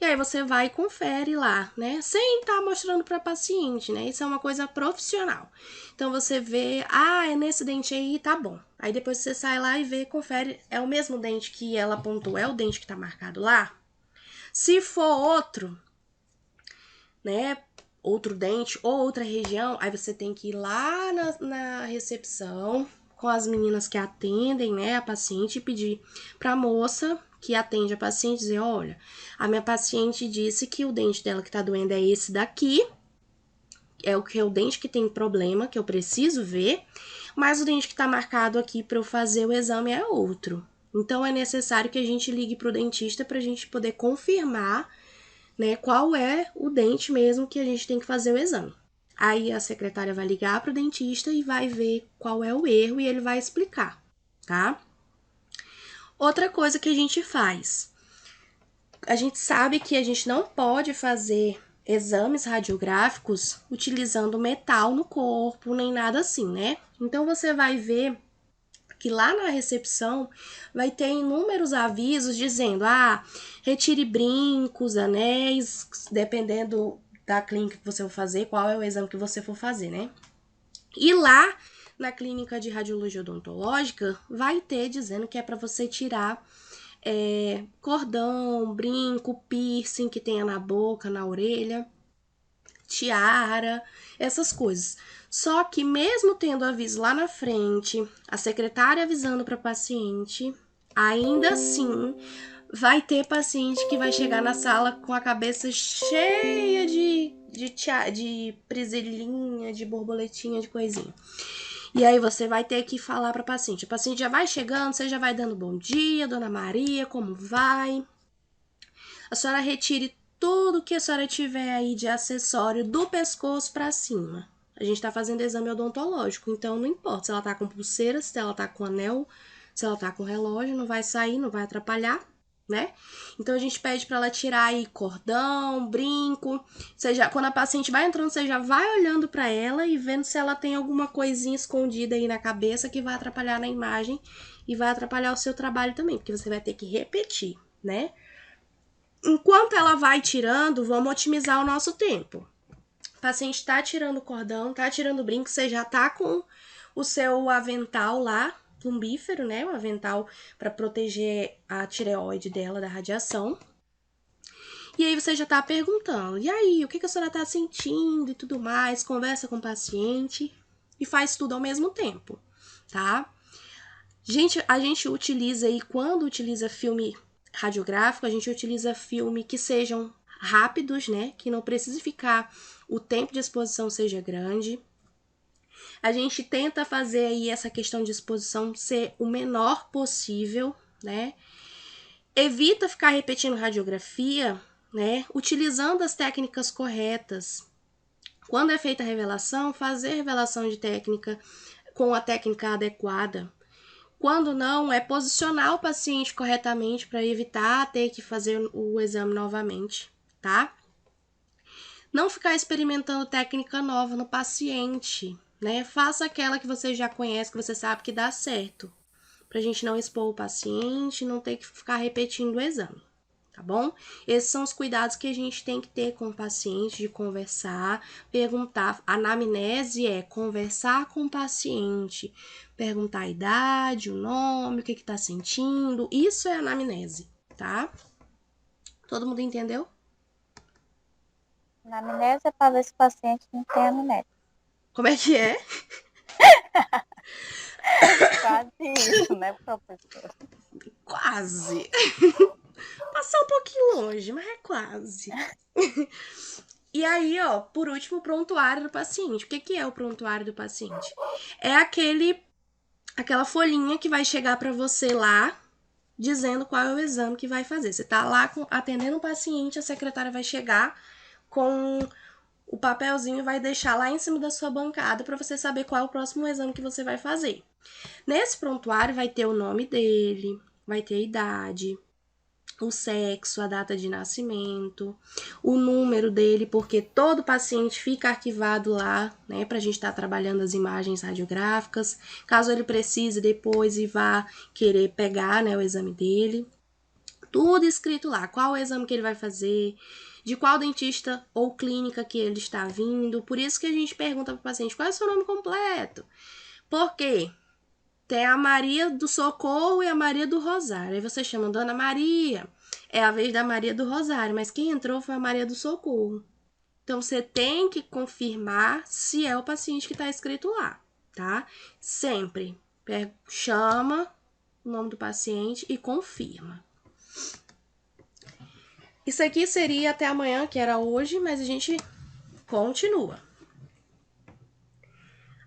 E aí você vai e confere lá, né? Sem estar mostrando para paciente, né? Isso é uma coisa profissional. Então você vê, ah, é nesse dente aí, tá bom. Aí depois você sai lá e vê, confere, é o mesmo dente que ela apontou, é o dente que tá marcado lá? Se for outro, né? Outro dente ou outra região, aí você tem que ir lá na recepção com as meninas que atendem, né, a paciente e pedir pra moça que atende a paciente dizer: olha, a minha paciente disse que o dente dela que tá doendo é esse daqui, é o dente que tem problema, que eu preciso ver, mas o dente que tá marcado aqui para eu fazer o exame é outro. Então é necessário que a gente ligue pro dentista pra gente poder confirmar, né, qual é o dente mesmo que a gente tem que fazer o exame. Aí a secretária vai ligar pro dentista e vai ver qual é o erro e ele vai explicar, tá? Outra coisa que a gente faz, a gente sabe que a gente não pode fazer exames radiográficos utilizando metal no corpo, nem nada assim, né? Então você vai ver que lá na recepção vai ter inúmeros avisos dizendo: ah, retire brincos, anéis, dependendo da clínica que você for fazer, qual é o exame que você for fazer, né? E lá na clínica de radiologia odontológica vai ter dizendo que é para você tirar cordão, brinco, piercing que tenha na boca, na orelha, tiara, essas coisas. Só que mesmo tendo aviso lá na frente, a secretária avisando para paciente, ainda assim vai ter paciente que vai chegar na sala com a cabeça cheia de presilhinha, de borboletinha, de coisinha. E aí você vai ter que falar para paciente. A paciente já vai chegando, você já vai dando bom dia, dona Maria, como vai? A senhora retire tudo que a senhora tiver aí de acessório do pescoço para cima. A gente tá fazendo exame odontológico, então não importa se ela tá com pulseira, se ela tá com anel, se ela tá com relógio, não vai sair, não vai atrapalhar, né? Então a gente pede para ela tirar aí cordão, brinco. Quando a paciente vai entrando, você já vai olhando para ela e vendo se ela tem alguma coisinha escondida aí na cabeça que vai atrapalhar na imagem e vai atrapalhar o seu trabalho também, porque você vai ter que repetir, né? Enquanto ela vai tirando, vamos otimizar o nosso tempo. O paciente está tirando o cordão, está tirando o brinco, você já está com o seu avental lá, plumbífero, né? O avental para proteger a tireoide dela da radiação. E aí você já está perguntando, e aí, o que a senhora está sentindo e tudo mais, conversa com o paciente e faz tudo ao mesmo tempo, tá? A gente utiliza aí, quando utiliza filme radiográfico, a gente utiliza filme que sejam rápidos, né? Que não precise ficar, o tempo de exposição seja grande. A gente tenta fazer aí essa questão de exposição ser o menor possível, né? Evita ficar repetindo radiografia, né? Utilizando as técnicas corretas. Quando é feita a revelação, fazer revelação de técnica com a técnica adequada. Quando não, é posicionar o paciente corretamente para evitar ter que fazer o exame novamente, tá? Não ficar experimentando técnica nova no paciente, né? Faça aquela que você já conhece, que você sabe que dá certo, pra gente não expor o paciente, não ter que ficar repetindo o exame, tá bom? Esses são os cuidados que a gente tem que ter com o paciente, de conversar, perguntar. A anamnese é conversar com o paciente, perguntar a idade, o nome, o que tá sentindo. Isso é anamnese, tá? Todo mundo entendeu? Na amnésia, para ver se o paciente não tem amnésia. Como é que é? Quase isso, né, professor? Quase. Passou um pouquinho longe, mas é quase. E aí, ó, por último, o prontuário do paciente. O que é o prontuário do paciente? É aquela folhinha que vai chegar para você lá, dizendo qual é o exame que vai fazer. Você tá lá atendendo o paciente, a secretária vai chegar com o papelzinho e vai deixar lá em cima da sua bancada para você saber qual é o próximo exame que você vai fazer. Nesse prontuário vai ter o nome dele, vai ter a idade, o sexo, a data de nascimento, o número dele, porque todo paciente fica arquivado lá, né, pra gente estar trabalhando as imagens radiográficas, caso ele precise depois e vá querer pegar, né, o exame dele. Tudo escrito lá, qual o exame que ele vai fazer, de qual dentista ou clínica que ele está vindo. Por isso que a gente pergunta para o paciente qual é o seu nome completo. Por quê? Tem a Maria do Socorro e a Maria do Rosário. Aí você chama Dona Maria. É a vez da Maria do Rosário, mas quem entrou foi a Maria do Socorro. Então você tem que confirmar se é o paciente que está escrito lá, tá? Sempre chama o nome do paciente e confirma. Isso aqui seria até amanhã, que era hoje, mas a gente continua.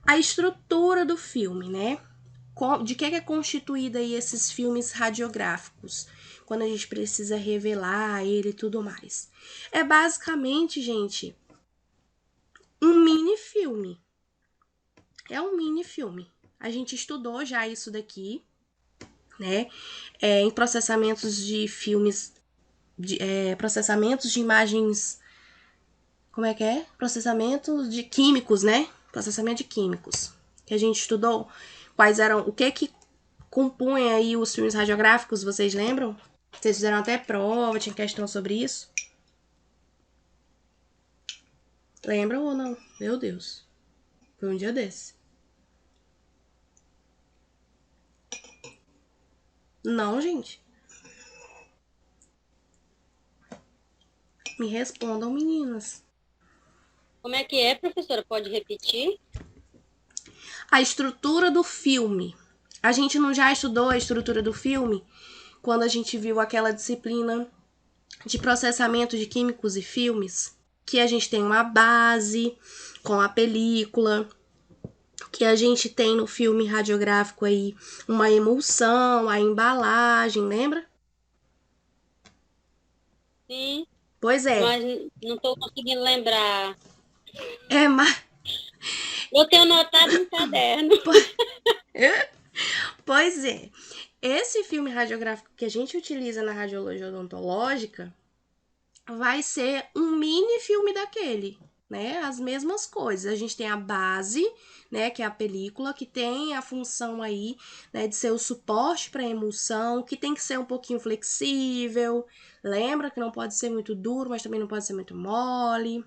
A estrutura do filme, né? De que é constituída aí esses filmes radiográficos, quando a gente precisa revelar ele e tudo mais. É basicamente, gente, um mini filme. É um mini filme. A gente estudou já isso daqui, né? Em processamentos de filmes, processamentos de imagens. Como é que é? Processamento de químicos, né? Processamento de químicos. Que a gente estudou quais eram, o que compunha aí os filmes radiográficos, vocês lembram? Vocês fizeram até prova, tinha questão sobre isso. Lembram ou não? Meu Deus. Foi um dia desse. Não, gente. Me respondam, meninas. Como é que é, professora? Pode repetir? A estrutura do filme. A gente não já estudou a estrutura do filme quando a gente viu aquela disciplina de processamento de químicos e filmes? Que a gente tem uma base com a película, que a gente tem no filme radiográfico aí uma emulsão, a embalagem, lembra? Sim, Pois é. mas não estou conseguindo lembrar. É, mas Eu tenho notado no caderno. pois é. Esse filme radiográfico que a gente utiliza na radiologia odontológica vai ser um mini filme daquele, né? As mesmas coisas. A gente tem a base, né, que é a película, que tem a função aí, né, de ser o suporte para emulsão, que tem que ser um pouquinho flexível. Lembra que não pode ser muito duro, mas também não pode ser muito mole.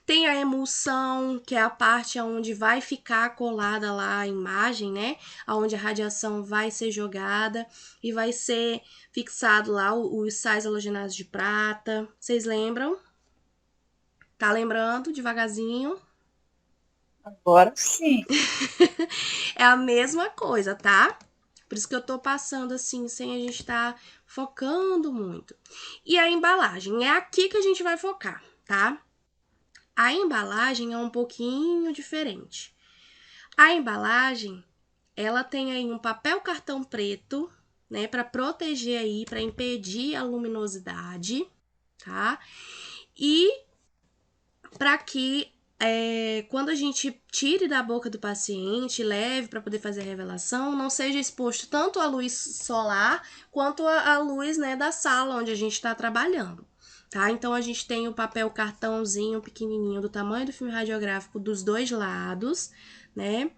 Tem a emulsão, que é a parte onde vai ficar colada lá a imagem, né? Onde a radiação vai ser jogada e vai ser fixado lá os sais halogenados de prata. Vocês lembram? Tá lembrando devagarzinho? Agora sim. É a mesma coisa, tá? Por isso que eu tô passando assim, sem a gente tá focando muito. E a embalagem, é aqui que a gente vai focar, tá? A embalagem é um pouquinho diferente. A embalagem, ela tem aí um papel cartão preto, né, para proteger aí, para impedir a luminosidade, tá? E para que quando a gente tire da boca do paciente, leve para poder fazer a revelação, não seja exposto tanto à luz solar quanto à luz, né, da sala onde a gente está trabalhando. Tá? Então a gente tem o papel cartãozinho pequenininho do tamanho do filme radiográfico dos dois lados, né?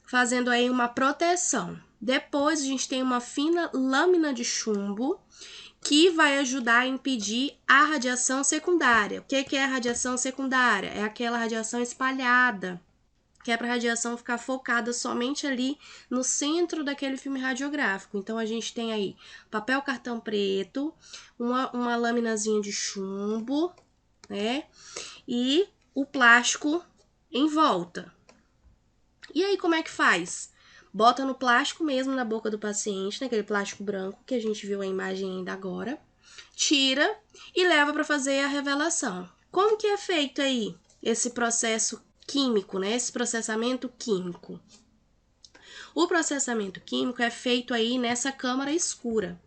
Fazendo aí uma proteção. Depois a gente tem uma fina lâmina de chumbo que vai ajudar a impedir a radiação secundária. O que é a radiação secundária? É aquela radiação espalhada, que é para a radiação ficar focada somente ali no centro daquele filme radiográfico. Então a gente tem aí papel cartão preto, uma laminazinha de chumbo, né? E o plástico em volta. E aí como é que faz? Bota no plástico mesmo na boca do paciente, naquele plástico branco que a gente viu a imagem ainda agora. Tira e leva para fazer a revelação. Como que é feito aí esse processo químico, né? Esse processamento químico. O processamento químico é feito aí nessa câmara escura.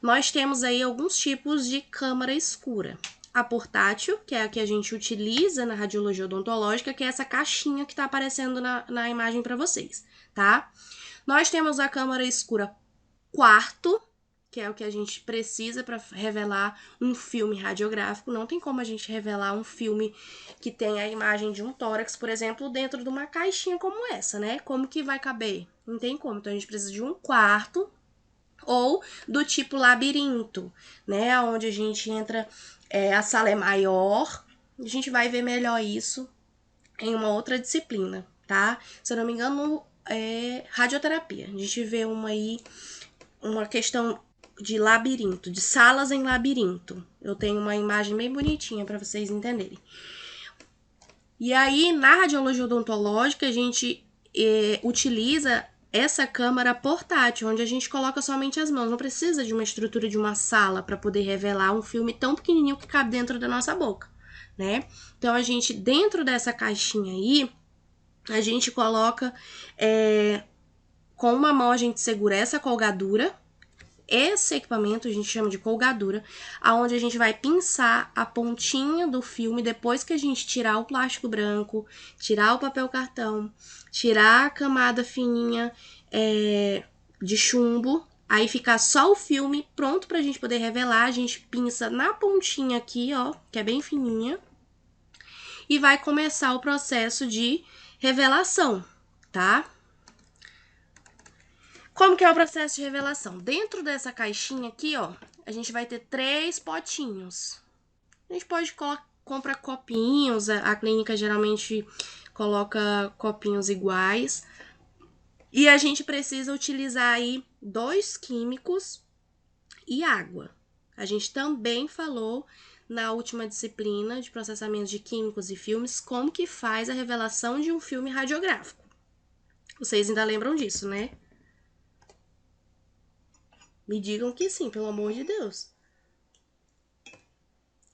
Nós temos aí alguns tipos de câmara escura. A portátil, que é a que a gente utiliza na radiologia odontológica, que é essa caixinha que está aparecendo na imagem para vocês, tá? Nós temos a câmara escura quarto, que é o que a gente precisa para revelar um filme radiográfico. Não tem como a gente revelar um filme que tem a imagem de um tórax, por exemplo, dentro de uma caixinha como essa, né? Como que vai caber? Não tem como. Então a gente precisa de um quarto ou do tipo labirinto, né? Onde a gente entra, a sala é maior. A gente vai ver melhor isso em uma outra disciplina, tá? Se eu não me engano, é radioterapia. A gente vê uma questão de labirinto, de salas em labirinto. Eu tenho uma imagem bem bonitinha para vocês entenderem. E aí, na radiologia odontológica, a gente utiliza essa câmara portátil, onde a gente coloca somente as mãos. Não precisa de uma estrutura de uma sala para poder revelar um filme tão pequenininho que cabe dentro da nossa boca, né? Então, a gente, dentro dessa caixinha aí, a gente coloca, com uma mão a gente segura essa colgadura. Esse equipamento a gente chama de colgadura, aonde a gente vai pinçar a pontinha do filme depois que a gente tirar o plástico branco, tirar o papel cartão, tirar a camada fininha de chumbo, aí ficar só o filme pronto pra gente poder revelar. A gente pinça na pontinha aqui, ó, que é bem fininha, e vai começar o processo de revelação, tá? Como que é o processo de revelação? Dentro dessa caixinha aqui, ó, a gente vai ter 3 potinhos. A gente pode comprar copinhos, a clínica geralmente coloca copinhos iguais. E a gente precisa utilizar aí 2 químicos e água. A gente também falou na última disciplina de processamento de químicos e filmes como que faz a revelação de um filme radiográfico. Vocês ainda lembram disso, né? Me digam que sim, pelo amor de Deus.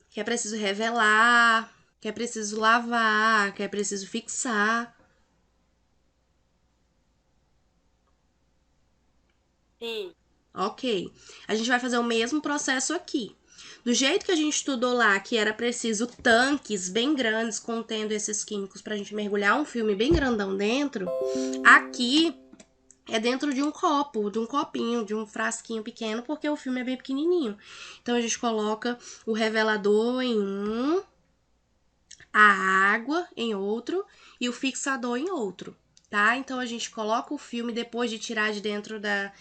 Que é preciso revelar, que é preciso lavar, que é preciso fixar. Sim. Ok. A gente vai fazer o mesmo processo aqui. Do jeito que a gente estudou lá, que era preciso tanques bem grandes contendo esses químicos pra gente mergulhar um filme bem grandão dentro, aqui é dentro de um copo, de um copinho, de um frasquinho pequeno, porque o filme é bem pequenininho. Então a gente coloca o revelador em um, a água em outro e o fixador em outro, tá? Então a gente coloca o filme depois de tirar de dentro da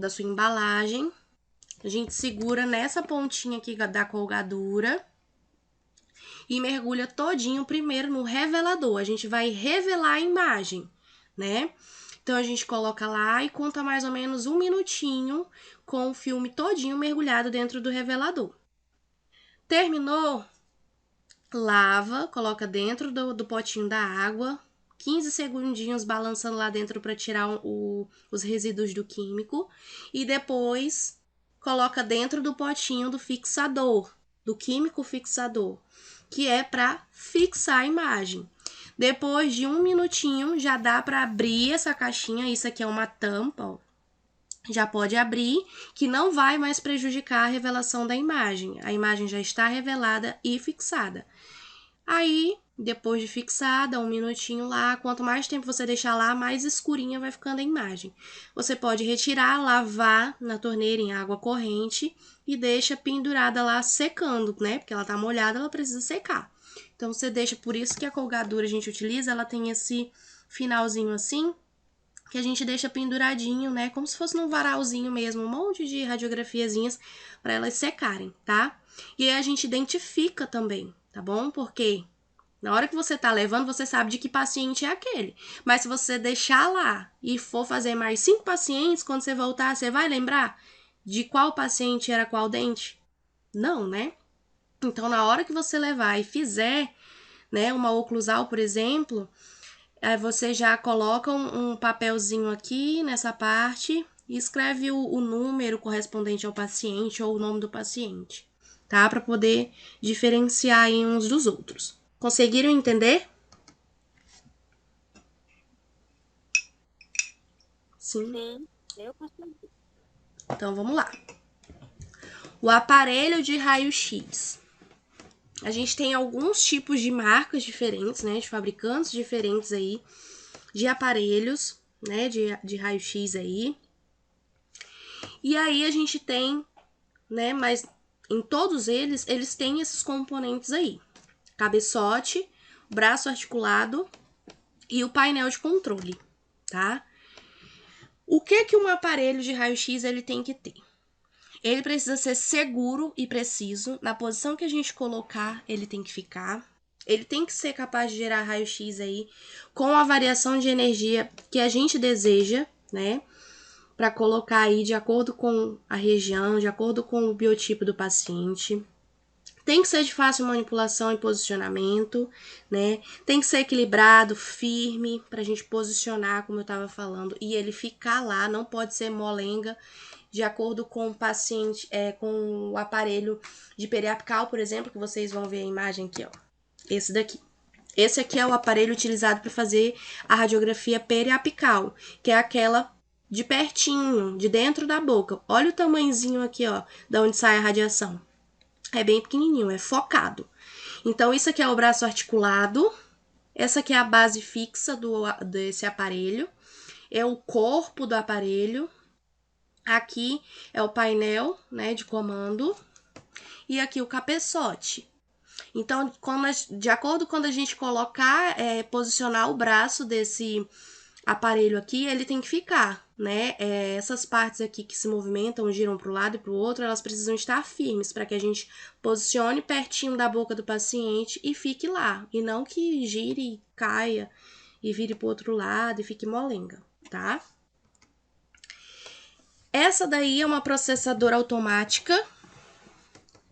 sua embalagem. A gente segura nessa pontinha aqui da colgadura e mergulha todinho primeiro no revelador. A gente vai revelar a imagem, né? Então a gente coloca lá e conta mais ou menos 1 minutinho com o filme todinho mergulhado dentro do revelador. Terminou? Lava, coloca dentro do potinho da água, 15 segundinhos balançando lá dentro para tirar os resíduos do químico e depois coloca dentro do potinho do fixador, do químico fixador, que é para fixar a imagem. Depois de 1 minutinho já dá para abrir essa caixinha, isso aqui é uma tampa, ó. Já pode abrir, que não vai mais prejudicar a revelação da imagem. A imagem já está revelada e fixada. Aí, depois de fixada, 1 minutinho lá, quanto mais tempo você deixar lá, mais escurinha vai ficando a imagem. Você pode retirar, lavar na torneira em água corrente e deixa pendurada lá secando, né? Porque ela tá molhada, ela precisa secar. Então, você deixa, por isso que a colgadura a gente utiliza, ela tem esse finalzinho assim, que a gente deixa penduradinho, né? Como se fosse num varalzinho mesmo, um monte de radiografiazinhas para elas secarem, tá? E aí a gente identifica também, tá bom? Porque na hora que você tá levando, você sabe de que paciente é aquele. Mas se você deixar lá e for fazer mais 5 pacientes, quando você voltar, você vai lembrar de qual paciente era qual dente? Não, né? Então, na hora que você levar e fizer, né, uma oclusal, por exemplo, aí você já coloca um papelzinho aqui nessa parte e escreve o número correspondente ao paciente ou o nome do paciente, tá? Para poder diferenciar aí uns dos outros. Conseguiram entender? Sim. Sim, eu consegui. Então vamos lá. O aparelho de raio-x. A gente tem alguns tipos de marcas diferentes, né? De fabricantes diferentes aí, de aparelhos, né? De raio-x aí. E aí a gente tem, né? Mas em todos eles têm esses componentes aí: cabeçote, braço articulado e o painel de controle, tá? O que um aparelho de raio-x ele tem que ter? Ele precisa ser seguro e preciso. Na posição que a gente colocar, ele tem que ficar. Ele tem que ser capaz de gerar raio-x aí com a variação de energia que a gente deseja, né? Para colocar aí de acordo com a região, de acordo com o biotipo do paciente. Tem que ser de fácil manipulação e posicionamento, né? Tem que ser equilibrado, firme, para a gente posicionar, como eu estava falando, e ele ficar lá, não pode ser molenga, de acordo com o paciente, com o aparelho de periapical, por exemplo, que vocês vão ver a imagem aqui, ó. Esse daqui. Esse aqui é o aparelho utilizado para fazer a radiografia periapical, que é aquela de pertinho, de dentro da boca. Olha o tamanhozinho aqui, ó, da onde sai a radiação. É bem pequenininho, é focado. Então, isso aqui é o braço articulado. Essa aqui é a base fixa desse aparelho. É o corpo do aparelho. Aqui é o painel, né, de comando. E aqui o cabeçote. Então, de acordo com quando a gente colocar, posicionar o braço desse aparelho aqui, ele tem que ficar, né? Essas partes aqui que se movimentam, giram para o lado e para o outro, elas precisam estar firmes para que a gente posicione pertinho da boca do paciente e fique lá. E não que gire, caia e vire para o outro lado e fique molenga, tá? Essa daí é uma processadora automática,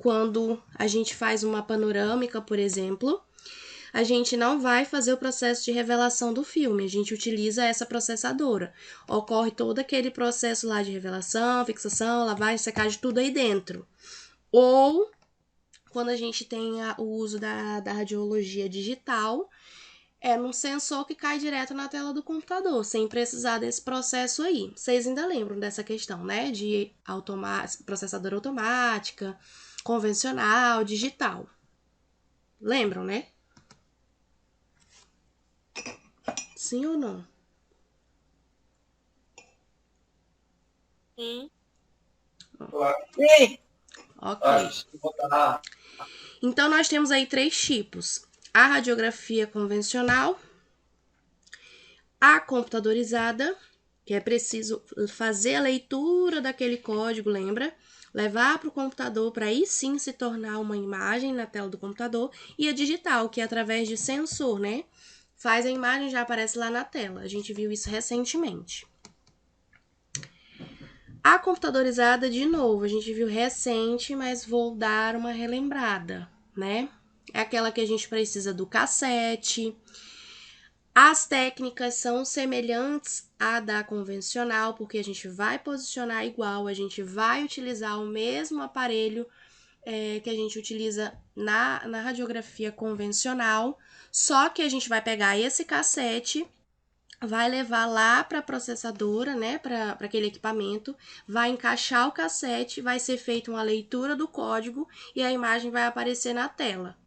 quando a gente faz uma panorâmica, por exemplo, a gente não vai fazer o processo de revelação do filme, a gente utiliza essa processadora. Ocorre todo aquele processo lá de revelação, fixação, lavagem, secagem, tudo aí dentro. Ou quando a gente tem o uso da radiologia digital, é num sensor que cai direto na tela do computador, sem precisar desse processo aí. Vocês ainda lembram dessa questão, né? De processadora automática, convencional, digital. Lembram, né? Sim ou não? Sim. Sim. Ok. Então, nós temos aí 3 tipos. A radiografia convencional, a computadorizada, que é preciso fazer a leitura daquele código, lembra? Levar para o computador para aí sim se tornar uma imagem na tela do computador. E a digital, que é através de sensor, né? Faz a imagem e já aparece lá na tela. A gente viu isso recentemente. A computadorizada, de novo, a gente viu recente, mas vou dar uma relembrada, né? É aquela que a gente precisa do cassete. As técnicas são semelhantes à da convencional, porque a gente vai posicionar igual, a gente vai utilizar o mesmo aparelho que a gente utiliza na radiografia convencional, só que a gente vai pegar esse cassete, vai levar lá para a processadora, né, para aquele equipamento, vai encaixar o cassete, vai ser feita uma leitura do código e a imagem vai aparecer na tela.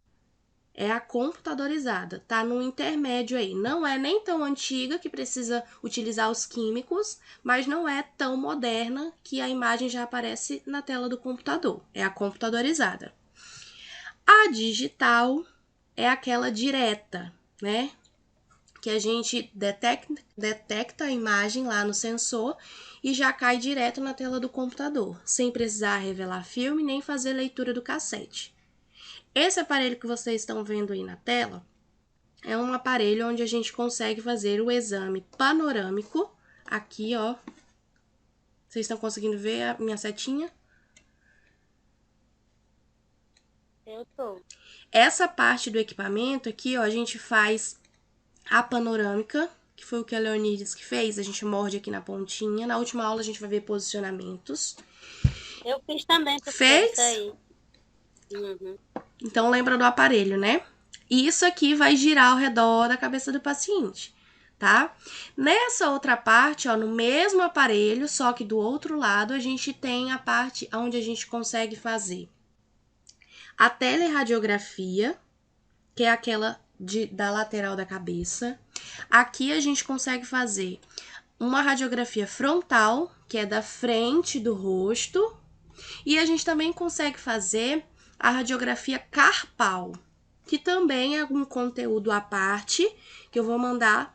É a computadorizada, tá no intermédio aí. Não é nem tão antiga que precisa utilizar os químicos, mas não é tão moderna que a imagem já aparece na tela do computador. É a computadorizada. A digital é aquela direta, né? Que a gente detecta a imagem lá no sensor e já cai direto na tela do computador, sem precisar revelar filme nem fazer leitura do cassete. Esse aparelho que vocês estão vendo aí na tela é um aparelho onde a gente consegue fazer o exame panorâmico. Aqui, ó. Vocês estão conseguindo ver a minha setinha? Eu tô. Essa parte do equipamento aqui, ó, a gente faz a panorâmica, que foi o que a Leonides que fez. A gente morde aqui na pontinha. Na última aula a gente vai ver posicionamentos. Eu fiz também, professora, isso Fez? aí. Uhum. Então lembra do aparelho, né? E isso aqui vai girar ao redor da cabeça do paciente, tá? Nessa outra parte, ó, no mesmo aparelho, só que do outro lado, a gente tem a parte onde a gente consegue fazer a teleradiografia, que é aquela da lateral da cabeça. Aqui a gente consegue fazer uma radiografia frontal, que é da frente do rosto, e a gente também consegue fazer a radiografia carpal, que também é um conteúdo à parte que eu vou mandar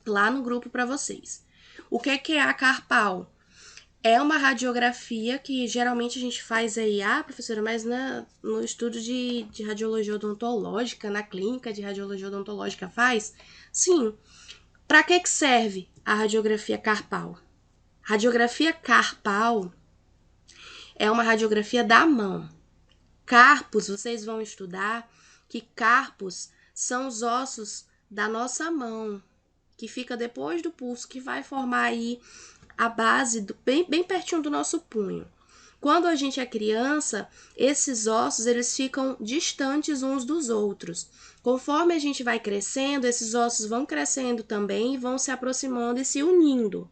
lá no grupo para vocês. O que é a carpal? É uma radiografia que geralmente a gente faz aí, professora, mas no estudo de radiologia odontológica, na clínica de radiologia odontológica faz? Sim. Para que serve a radiografia carpal? Radiografia carpal é uma radiografia da mão. Carpos, vocês vão estudar que carpos são os ossos da nossa mão, que fica depois do pulso, que vai formar aí a base bem pertinho do nosso punho. Quando a gente é criança, esses ossos eles ficam distantes uns dos outros. Conforme a gente vai crescendo, esses ossos vão crescendo também e vão se aproximando e se unindo.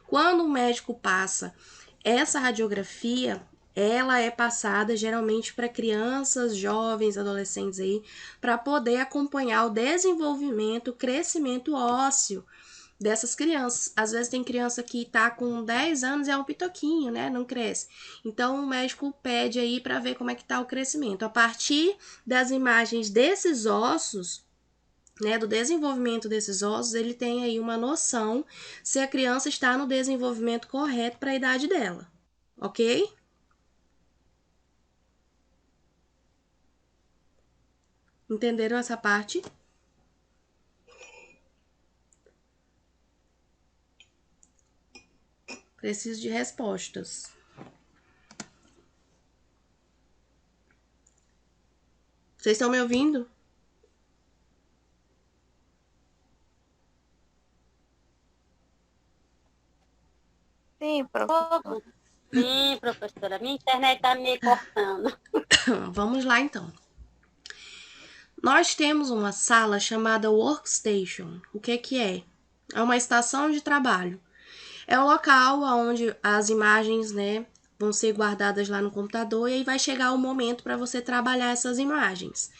Quando o médico passa essa radiografia, ela é passada geralmente para crianças, jovens, adolescentes aí, para poder acompanhar o desenvolvimento, o crescimento ósseo dessas crianças. Às vezes tem criança que tá com 10 anos e é um pitoquinho, né? Não cresce. Então o médico pede aí para ver como é que tá o crescimento. A partir das imagens desses ossos, né, do desenvolvimento desses ossos, ele tem aí uma noção se a criança está no desenvolvimento correto para a idade dela, ok? Entenderam essa parte? Preciso de respostas. Vocês estão me ouvindo? Sim, professora. Sim, professora. Minha internet tá me cortando. Vamos lá, então. Nós temos uma sala chamada Workstation. O que que é? É uma estação de trabalho. É o local onde as imagens, né, vão ser guardadas lá no computador e aí vai chegar o momento para você trabalhar essas imagens.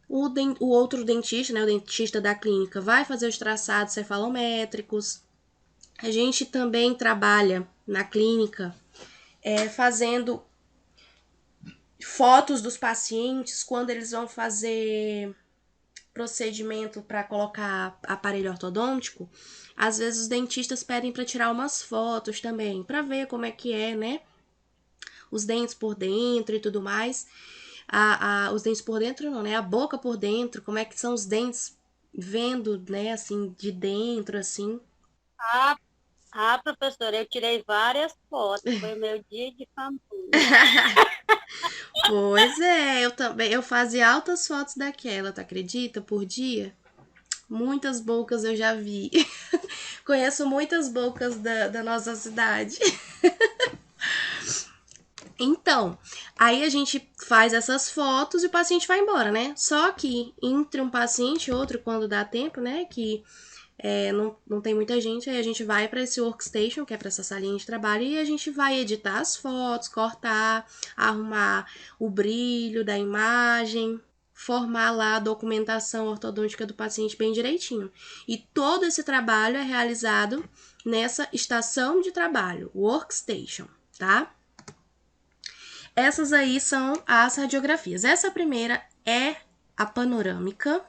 O outro dentista, né, o dentista da clínica, vai fazer os traçados cefalométricos. A gente também trabalha na clínica fazendo fotos dos pacientes quando eles vão fazer procedimento para colocar aparelho ortodôntico. Às vezes os dentistas pedem para tirar umas fotos também, para ver como é que é, né? Os dentes por dentro e tudo mais. Os dentes por dentro não, né? A boca por dentro, como é que são os dentes vendo, né, assim, de dentro, assim. Professora, eu tirei várias fotos. Foi o meu dia de família. Pois é, eu também, eu fazia altas fotos daquela, tu acredita? Por dia. Muitas bocas eu já vi. Conheço muitas bocas da nossa cidade. Então, aí a gente faz essas fotos e o paciente vai embora, né? Só que entre um paciente e outro, quando dá tempo, né? Que não tem muita gente, aí a gente vai para esse workstation, que é para essa salinha de trabalho, e a gente vai editar as fotos, cortar, arrumar o brilho da imagem, formar lá a documentação ortodôntica do paciente bem direitinho. E todo esse trabalho é realizado nessa estação de trabalho, workstation, tá? Essas aí são as radiografias. Essa primeira é a panorâmica.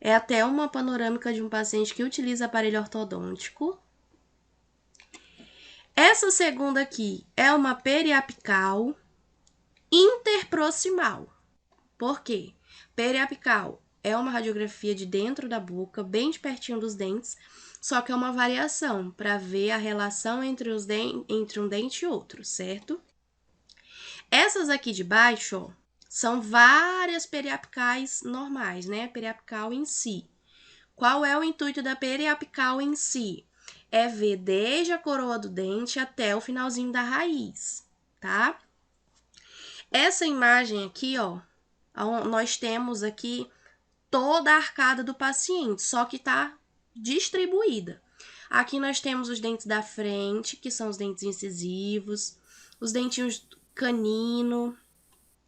É até uma panorâmica de um paciente que utiliza aparelho ortodôntico. Essa segunda aqui é uma periapical interproximal. Por quê? Periapical é uma radiografia de dentro da boca, bem de pertinho dos dentes, só que é uma variação para ver a relação entre um dente e outro, certo? Essas aqui de baixo, ó, são várias periapicais normais, né? Periapical em si. Qual é o intuito da periapical em si? É ver desde a coroa do dente até o finalzinho da raiz, tá? Essa imagem aqui, ó, nós temos aqui toda a arcada do paciente, só que tá distribuída. Aqui nós temos os dentes da frente, que são os dentes incisivos, os dentinhos canino,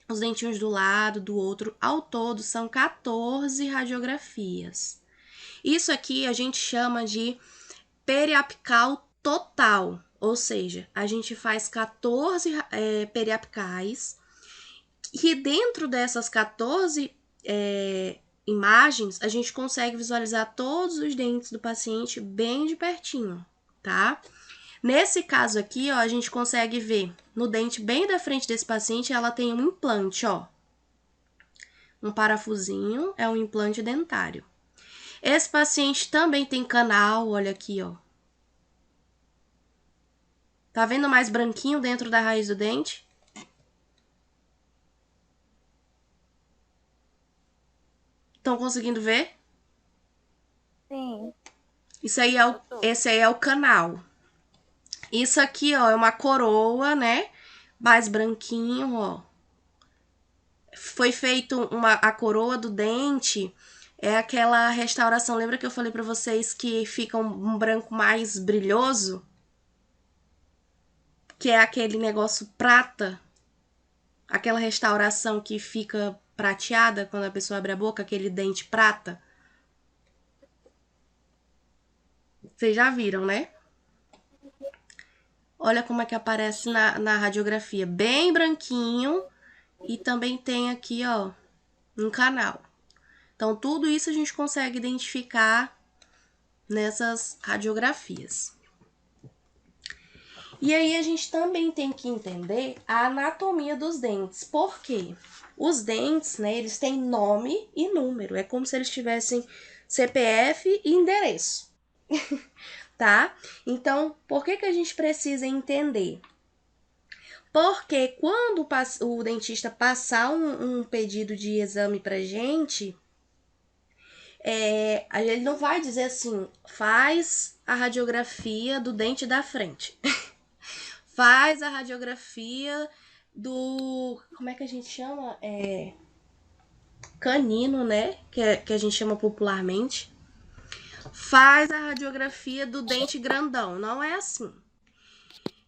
os dentinhos do lado, do outro. Ao todo, são 14 radiografias. Isso aqui a gente chama de periapical total, ou seja, a gente faz 14 periapicais e dentro dessas 14 imagens, a gente consegue visualizar todos os dentes do paciente bem de pertinho, tá? Nesse caso aqui, ó, a gente consegue ver no dente bem da frente desse paciente, ela tem um implante, ó. Um parafusinho, é um implante dentário. Esse paciente também tem canal, olha aqui, ó. Tá vendo mais branquinho dentro da raiz do dente? Estão conseguindo ver? Sim. Esse aí é o canal. Isso aqui, ó, é uma coroa, né? Mais branquinho, ó. Foi feito a coroa do dente, é aquela restauração. Lembra que eu falei pra vocês que fica um branco mais brilhoso? Que é aquele negócio prata. Aquela restauração que fica prateada quando a pessoa abre a boca, aquele dente prata. Vocês já viram, né? Olha como é que aparece na radiografia. Bem branquinho. E também tem aqui, ó, um canal. Então, tudo isso a gente consegue identificar nessas radiografias. E aí, a gente também tem que entender a anatomia dos dentes. Por quê? Os dentes, né, eles têm nome e número. É como se eles tivessem CPF e endereço. Tá? Então, por que a gente precisa entender? Porque quando o dentista passar um pedido de exame pra gente, ele não vai dizer assim, faz a radiografia do dente da frente. Faz a radiografia do... Como é que a gente chama? Canino, né? Que a gente chama popularmente. Faz a radiografia do dente grandão. Não é assim.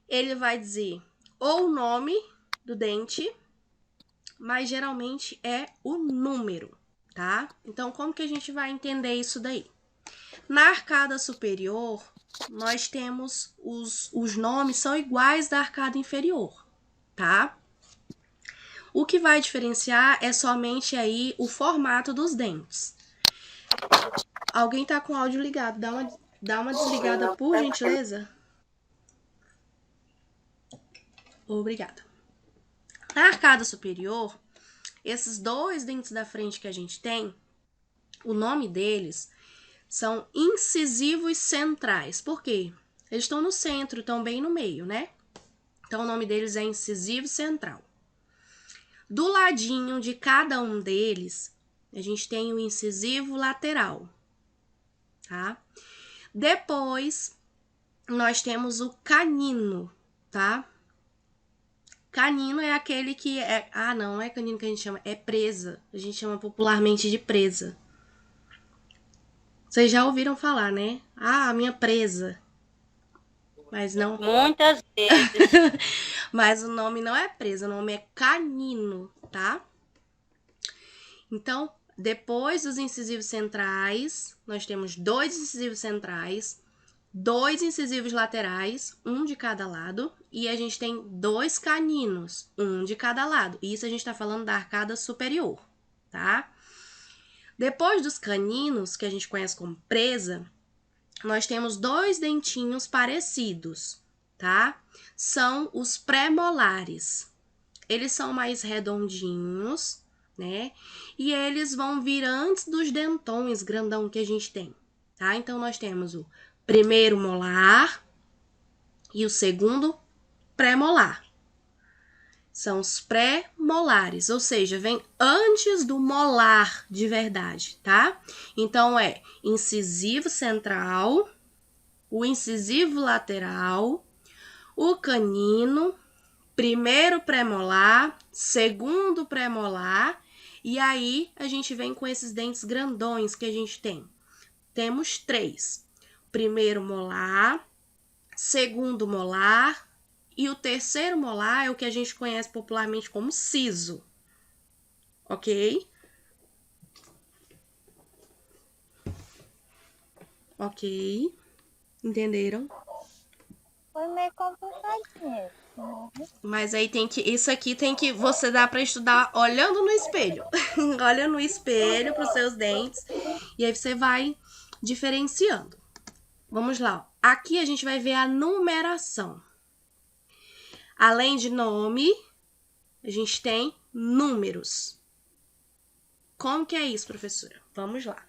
Ele vai dizer ou o nome do dente, mas geralmente é o número, tá? Então, como que a gente vai entender isso daí? Na arcada superior, nós temos os nomes são iguais da arcada inferior, tá? O que vai diferenciar é somente aí o formato dos dentes. Alguém tá com o áudio ligado, dá uma desligada por gentileza. Obrigada. Na arcada superior, esses dois dentes da frente que a gente tem, o nome deles são incisivos centrais. Por quê? Eles estão no centro, estão bem no meio, né? Então, o nome deles é incisivo central. Do ladinho de cada um deles, a gente tem o incisivo lateral, tá? Depois, nós temos o canino, tá? Canino é aquele que é... Ah, não é canino que a gente chama, é presa. A gente chama popularmente de presa. Vocês já ouviram falar, né? Ah, a minha presa. Mas não... Muitas vezes. Mas o nome não é presa, o nome é canino, tá? Então, depois dos incisivos centrais, nós temos 2 incisivos centrais, 2 incisivos laterais, um de cada lado, e a gente tem 2 caninos, um de cada lado. Isso a gente tá falando da arcada superior, tá? Depois dos caninos, que a gente conhece como presa, nós temos 2 dentinhos parecidos, tá? São os pré-molares. Eles são mais redondinhos, né? E eles vão vir antes dos dentões grandão que a gente tem, tá? Então, nós temos o primeiro molar e o segundo pré-molar. São os pré-molares, ou seja, vem antes do molar de verdade, tá? Então, é incisivo central, o incisivo lateral, o canino, primeiro pré-molar, segundo pré-molar, e aí a gente vem com esses dentes grandões que a gente tem. Temos 3. Primeiro molar, segundo molar, e o terceiro molar é o que a gente conhece popularmente como siso. Ok? Ok. Entenderam? Foi meio complicadinho. Mas aí isso aqui tem que você dá para estudar olhando no espelho. Olha no espelho para os seus dentes e aí você vai diferenciando. Vamos lá. Aqui a gente vai ver a numeração. Além de nome, a gente tem números. Como que é isso, professora? Vamos lá.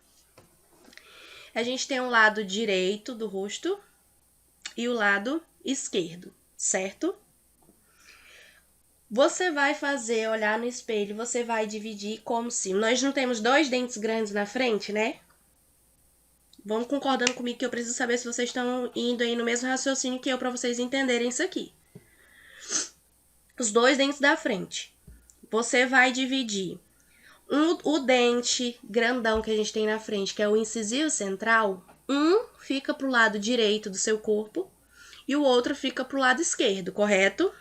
A gente tem o lado direito do rosto e o lado esquerdo, certo? Você vai olhar no espelho, você vai dividir como se... Nós não temos 2 dentes grandes na frente, né? Vão concordando comigo que eu preciso saber se vocês estão indo aí no mesmo raciocínio que eu para vocês entenderem isso aqui. Os 2 dentes da frente. Você vai dividir o dente grandão que a gente tem na frente, que é o incisivo central, um fica pro lado direito do seu corpo e o outro fica pro lado esquerdo, correto?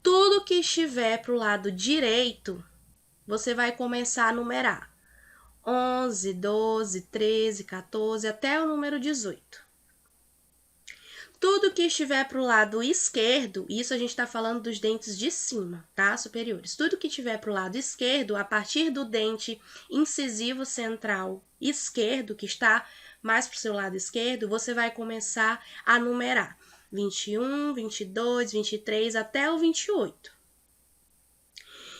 Tudo que estiver pro lado direito, você vai começar a numerar. 11, 12, 13, 14, até o número 18. Tudo que estiver para o lado esquerdo, isso a gente está falando dos dentes de cima, tá? Superiores. Tudo que estiver para o lado esquerdo, a partir do dente incisivo central esquerdo, que está mais para o seu lado esquerdo, você vai começar a numerar 21, 22, 23 até o 28.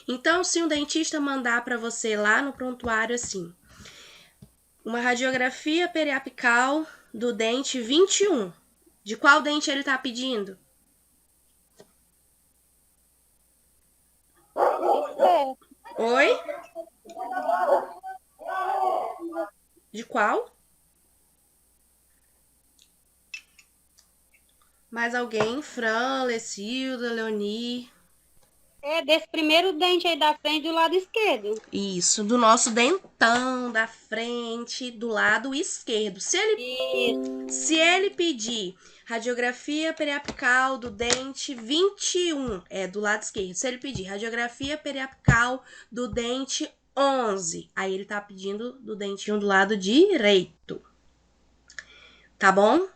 Então, se um dentista mandar para você lá no prontuário assim, uma radiografia periapical do dente 21, de qual dente ele está pedindo? certo. Oi? De qual? Mais alguém? Fran, Lecilda, Leoni. É desse primeiro dente aí da frente do lado esquerdo. Isso, do nosso dentão da frente, do lado esquerdo. Isso. Se ele pedir radiografia periapical do dente 21, é do lado esquerdo. Se ele pedir radiografia periapical do dente 11, aí ele tá pedindo do dentinho do lado direito. Tá bom?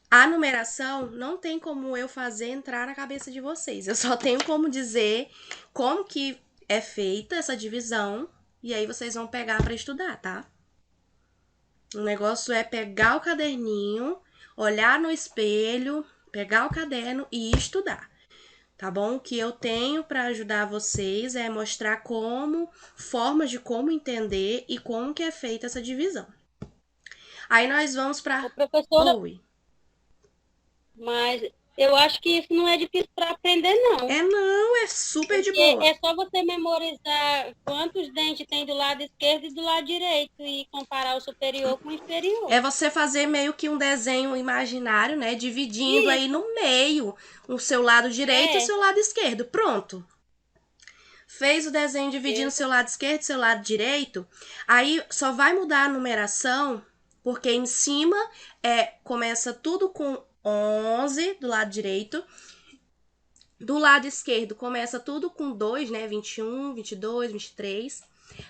A numeração não tem como eu fazer entrar na cabeça de vocês. Eu só tenho como dizer como que é feita essa divisão e aí vocês vão pegar para estudar, tá? O negócio é pegar o caderninho, olhar no espelho, pegar o caderno e estudar. Tá bom? O que eu tenho para ajudar vocês é mostrar formas de como entender e como que é feita essa divisão. Aí nós vamos para Professora, Oi. mas eu acho que isso não é difícil para aprender, não. Não, é super de Porque boa. é só você memorizar quantos dentes tem do lado esquerdo e do lado direito e comparar o superior com o inferior. É você fazer meio que um desenho imaginário, né? Dividindo aí no meio o seu lado direito e o seu lado esquerdo. Pronto. Fez o desenho dividindo o seu lado esquerdo e seu lado direito. Aí só vai mudar a numeração, porque em cima começa tudo com 11 do lado direito. Do lado esquerdo começa tudo com 2, né? 21, 22, 23.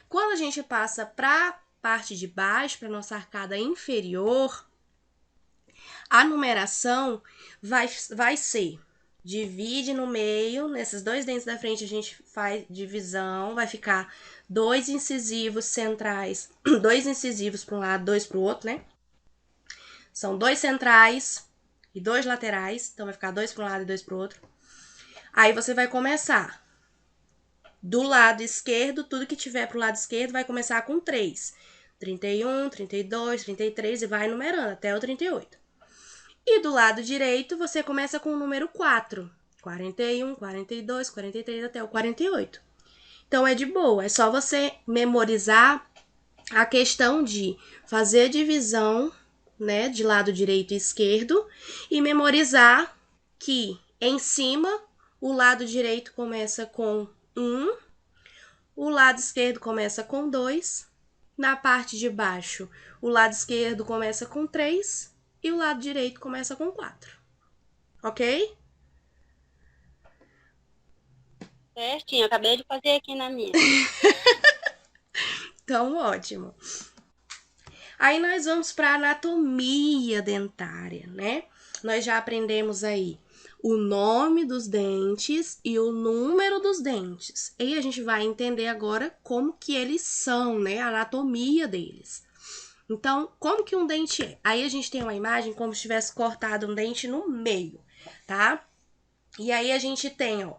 Quando a gente passa para parte de baixo, para nossa arcada inferior, a numeração vai ser: divide no meio, nesses dois dentes da frente a gente faz divisão, vai ficar 2 incisivos centrais, 2 incisivos para um lado, 2 para o outro, né? São 2 centrais e 2 laterais, então vai ficar 2 para um lado e 2 para o outro. Aí você vai começar do lado esquerdo, tudo que tiver pro lado esquerdo vai começar com 3. 31, 32, 33 e vai numerando até o 38. E do lado direito, você começa com o número 4. 41, 42, 43 até o 48. Então é de boa, é só você memorizar a questão de fazer a divisão, né, de lado direito e esquerdo e memorizar que em cima o lado direito começa com 1, o lado esquerdo começa com 2, na parte de baixo o lado esquerdo começa com 3 e o lado direito começa com 4. Ok? Certinho, acabei de fazer aqui na minha. Então, ótimo. Aí nós vamos para anatomia dentária, né? Nós já aprendemos aí o nome dos dentes e o número dos dentes. E a gente vai entender agora como que eles são, né? A anatomia deles. Então, como que um dente é? Aí a gente tem uma imagem como se tivesse cortado um dente no meio, tá? E aí a gente tem, ó,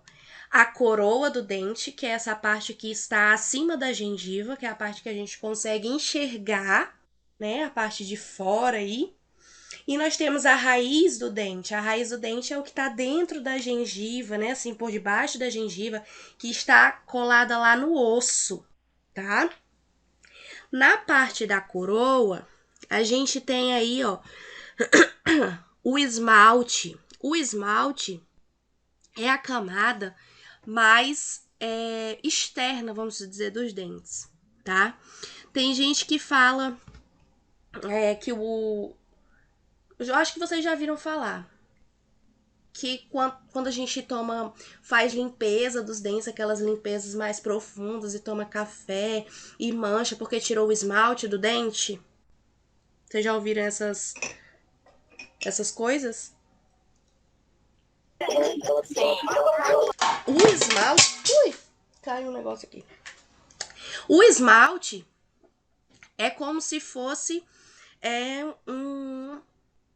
a coroa do dente, que é essa parte que está acima da gengiva, que é a parte que a gente consegue enxergar, né? A parte de fora aí. E nós temos a raiz do dente. A raiz do dente é o que está dentro da gengiva, né? Assim, por debaixo da gengiva, que está colada lá no osso, tá? Na parte da coroa, a gente tem aí, ó, o esmalte. O esmalte é a camada mais externa, vamos dizer, dos dentes, tá? Tem gente que fala que eu acho que vocês já viram falar que quando a gente faz limpeza dos dentes, aquelas limpezas mais profundas e toma café e mancha porque tirou o esmalte do dente. Vocês já ouviram essas coisas? O esmalte... Ui, caiu um negócio aqui. O esmalte é como se fosse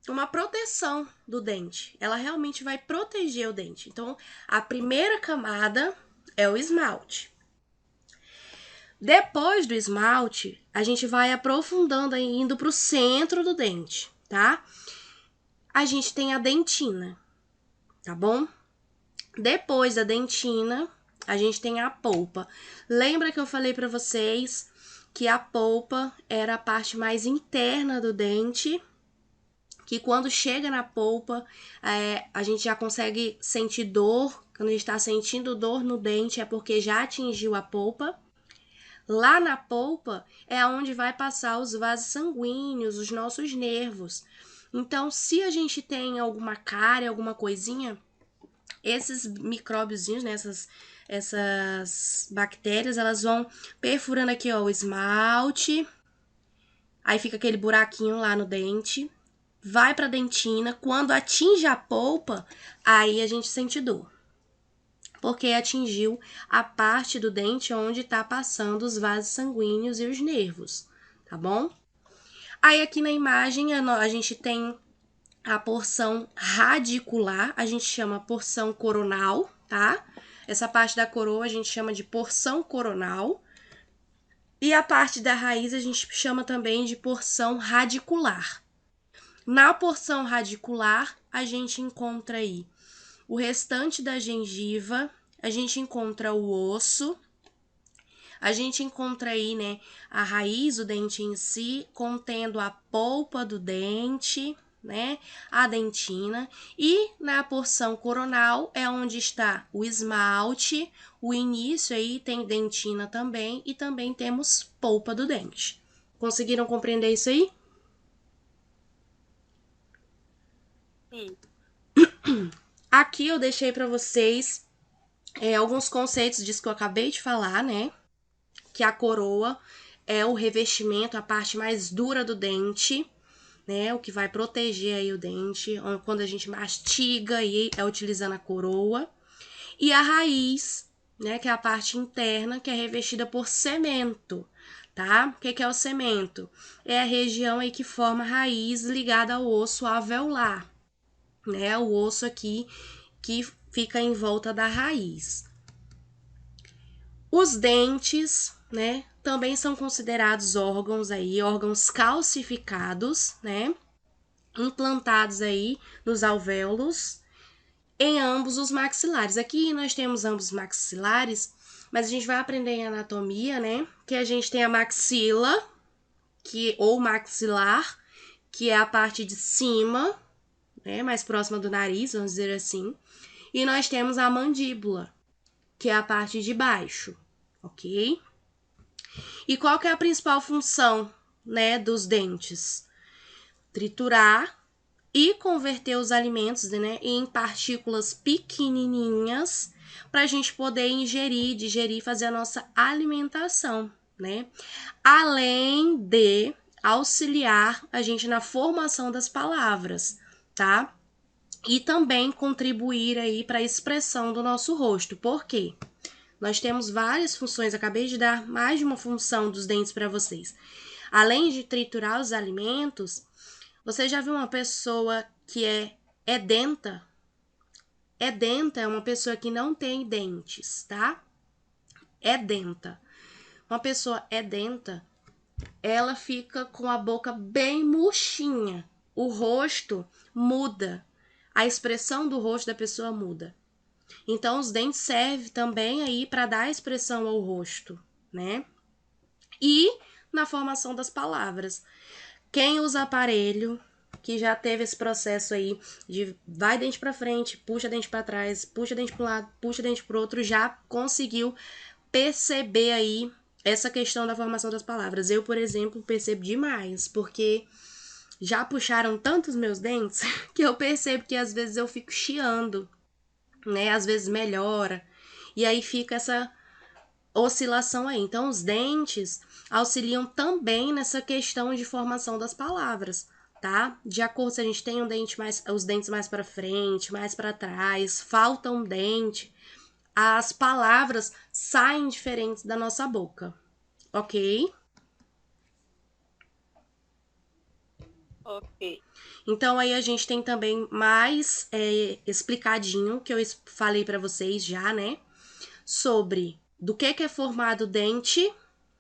uma proteção do dente. Ela realmente vai proteger o dente. Então, a primeira camada é o esmalte. Depois do esmalte, a gente vai aprofundando e indo para o centro do dente, tá? A gente tem a dentina, tá bom? Depois da dentina, a gente tem a polpa. Lembra que eu falei para vocês que a polpa era a parte mais interna do dente, que quando chega na polpa, a gente já consegue sentir dor. Quando a gente está sentindo dor no dente, é porque já atingiu a polpa. Lá na polpa é onde vai passar os vasos sanguíneos, os nossos nervos. Então, se a gente tem alguma cárie, alguma coisinha, esses micróbiozinhos, né, essas bactérias, elas vão perfurando aqui, ó, o esmalte. Aí fica aquele buraquinho lá no dente. Vai pra dentina. Quando atinge a polpa, aí a gente sente dor. Porque atingiu a parte do dente onde tá passando os vasos sanguíneos e os nervos, tá bom? Aí aqui na imagem a gente tem a porção radicular, a gente chama porção coronal, tá? Essa parte da coroa a gente chama de porção coronal. E a parte da raiz a gente chama também de porção radicular. Na porção radicular, a gente encontra aí o restante da gengiva, a gente encontra o osso, a gente encontra aí, né, a raiz, o dente em si, contendo a polpa do dente, né, a dentina, e na porção coronal é onde está o esmalte, o início aí tem dentina também, e também temos polpa do dente. Conseguiram compreender isso aí? Sim. Aqui eu deixei para vocês alguns conceitos disso que eu acabei de falar, né? Que a coroa é o revestimento, a parte mais dura do dente, né? O que vai proteger aí o dente quando a gente mastiga e é utilizando a coroa. E a raiz, né? Que é a parte interna, que é revestida por cemento, tá? O que é o cemento? É a região aí que forma a raiz ligada ao osso alveolar, né? O osso aqui que fica em volta da raiz. Os dentes, né, também são considerados órgãos calcificados, né, implantados aí nos alvéolos em ambos os maxilares. Aqui nós temos ambos os maxilares, mas a gente vai aprender em anatomia, né, que a gente tem a maxila, ou maxilar, que é a parte de cima, né, mais próxima do nariz, vamos dizer assim, e nós temos a mandíbula, que é a parte de baixo, ok? E qual que é a principal função, né, dos dentes? Triturar e converter os alimentos, né, em partículas pequenininhas para a gente poder ingerir, digerir, fazer a nossa alimentação, né? Além de auxiliar a gente na formação das palavras, tá? E também contribuir aí para a expressão do nosso rosto. Por quê? Nós temos várias funções, acabei de dar mais de uma função dos dentes para vocês. Além de triturar os alimentos, você já viu uma pessoa que é edenta? Edenta é uma pessoa que não tem dentes, tá? Edenta. Uma pessoa edenta, ela fica com a boca bem murchinha. O rosto muda. A expressão do rosto da pessoa muda. Então, os dentes servem também aí para dar expressão ao rosto, né? E na formação das palavras. Quem usa aparelho, que já teve esse processo aí de vai dente para frente, puxa dente para trás, puxa dente para um lado, puxa dente para o outro, já conseguiu perceber aí essa questão da formação das palavras. Eu, por exemplo, percebo demais, porque já puxaram tantos meus dentes que eu percebo que às vezes eu fico chiando, né? Às vezes melhora. E aí fica essa oscilação aí. Então, os dentes auxiliam também nessa questão de formação das palavras, tá? De acordo se a gente tem os dentes mais para frente, mais para trás, falta um dente, as palavras saem diferentes da nossa boca, ok? Ok. Então aí a gente tem também mais explicadinho que eu falei para vocês já, né? Sobre do que é formado o dente,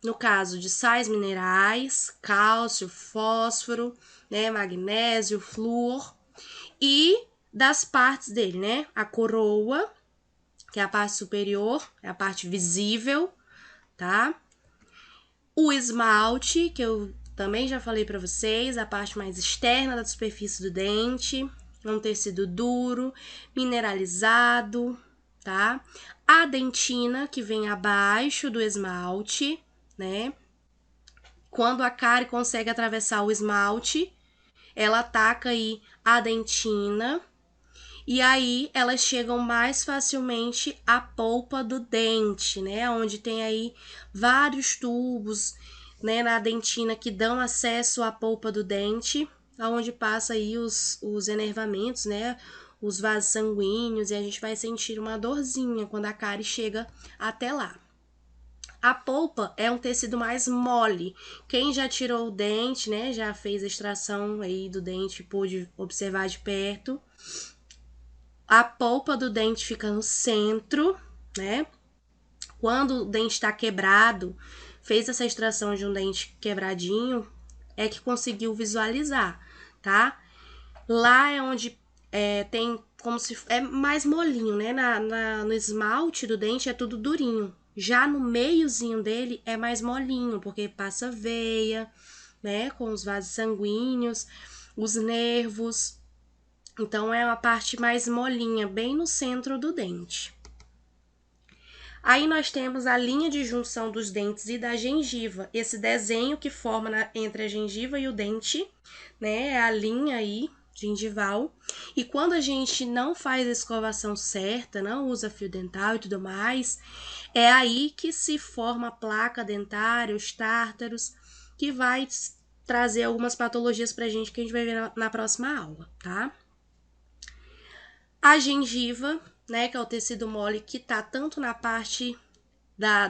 no caso de sais minerais, cálcio, fósforo, né, magnésio, flúor, e das partes dele, né? A coroa, que é a parte superior, é a parte visível, tá? O esmalte, que eu também já falei para vocês, a parte mais externa da superfície do dente, é um tecido duro, mineralizado, tá? A dentina, que vem abaixo do esmalte, né? Quando a cárie consegue atravessar o esmalte, ela ataca aí a dentina, e aí elas chegam mais facilmente à polpa do dente, né? Onde tem aí vários tubos, né, na dentina que dão acesso à polpa do dente, aonde passa aí os enervamentos, né? Os vasos sanguíneos, e a gente vai sentir uma dorzinha quando a cárie chega até lá. A polpa é um tecido mais mole. Quem já tirou o dente, né, já fez a extração aí do dente, pôde observar de perto. A polpa do dente fica no centro, né? Quando o dente está quebrado, fez essa extração de um dente quebradinho, é que conseguiu visualizar, tá? Lá é onde tem como se é mais molinho, né? No esmalte do dente é tudo durinho. Já no meiozinho dele é mais molinho, porque passa veia, né? Com os vasos sanguíneos, os nervos. Então é uma parte mais molinha, bem no centro do dente. Aí nós temos a linha de junção dos dentes e da gengiva. Esse desenho que forma entre a gengiva e o dente, né? É a linha aí gengival. E quando a gente não faz a escovação certa, não usa fio dental e tudo mais, é aí que se forma a placa dentária, os tártaros, que vai trazer algumas patologias pra gente que a gente vai ver na próxima aula, tá? A gengiva, né, que é o tecido mole que tá tanto na parte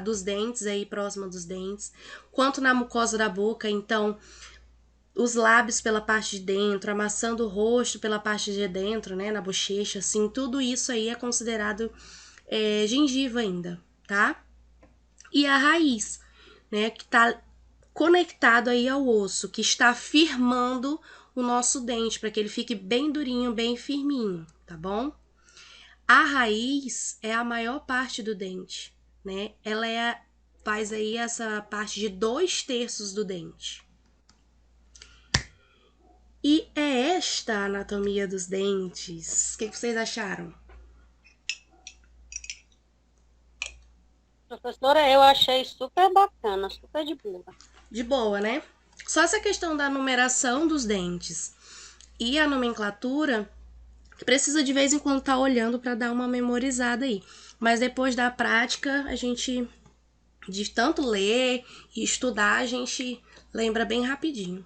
dos dentes, aí próxima dos dentes, quanto na mucosa da boca. Então, os lábios pela parte de dentro, a maçã do rosto pela parte de dentro, né, na bochecha, assim, tudo isso aí é considerado gengiva ainda, tá? E a raiz, né, que tá conectado aí ao osso, que está firmando o nosso dente, para que ele fique bem durinho, bem firminho, tá bom? A raiz é a maior parte do dente, né? Ela faz aí essa parte de 2/3 do dente. E é esta a anatomia dos dentes. O que vocês acharam? Professora, eu achei super bacana, super de boa. De boa, né? Só essa questão da numeração dos dentes e a nomenclatura que precisa de vez em quando estar olhando para dar uma memorizada aí. Mas depois da prática, a gente, de tanto ler e estudar, a gente lembra bem rapidinho.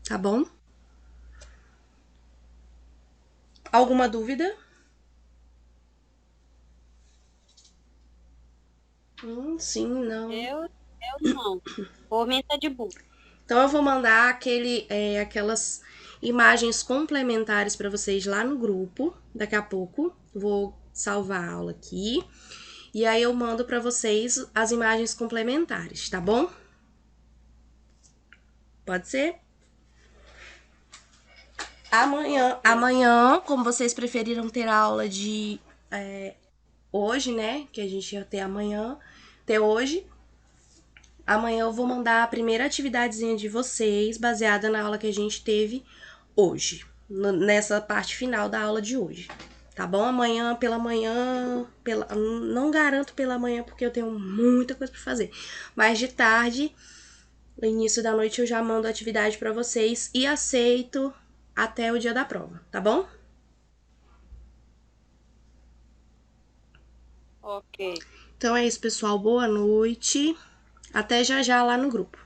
Tá bom? Alguma dúvida? Sim, não. Eu não. Por mim tá de boa. Então eu vou mandar aquelas imagens complementares para vocês lá no grupo, daqui a pouco. Vou salvar a aula aqui. E aí eu mando para vocês as imagens complementares, tá bom? Pode ser? Amanhã, como vocês preferiram ter aula de hoje, né? Que a gente ia ter amanhã, ter hoje. Amanhã eu vou mandar a primeira atividadezinha de vocês, baseada na aula que a gente teve hoje, nessa parte final da aula de hoje. Tá bom? Amanhã, pela manhã, não garanto pela manhã porque eu tenho muita coisa para fazer, mas de tarde, no início da noite, eu já mando a atividade para vocês e aceito até o dia da prova, tá bom? Ok. Então é isso, pessoal. Boa noite. Até já já lá no grupo.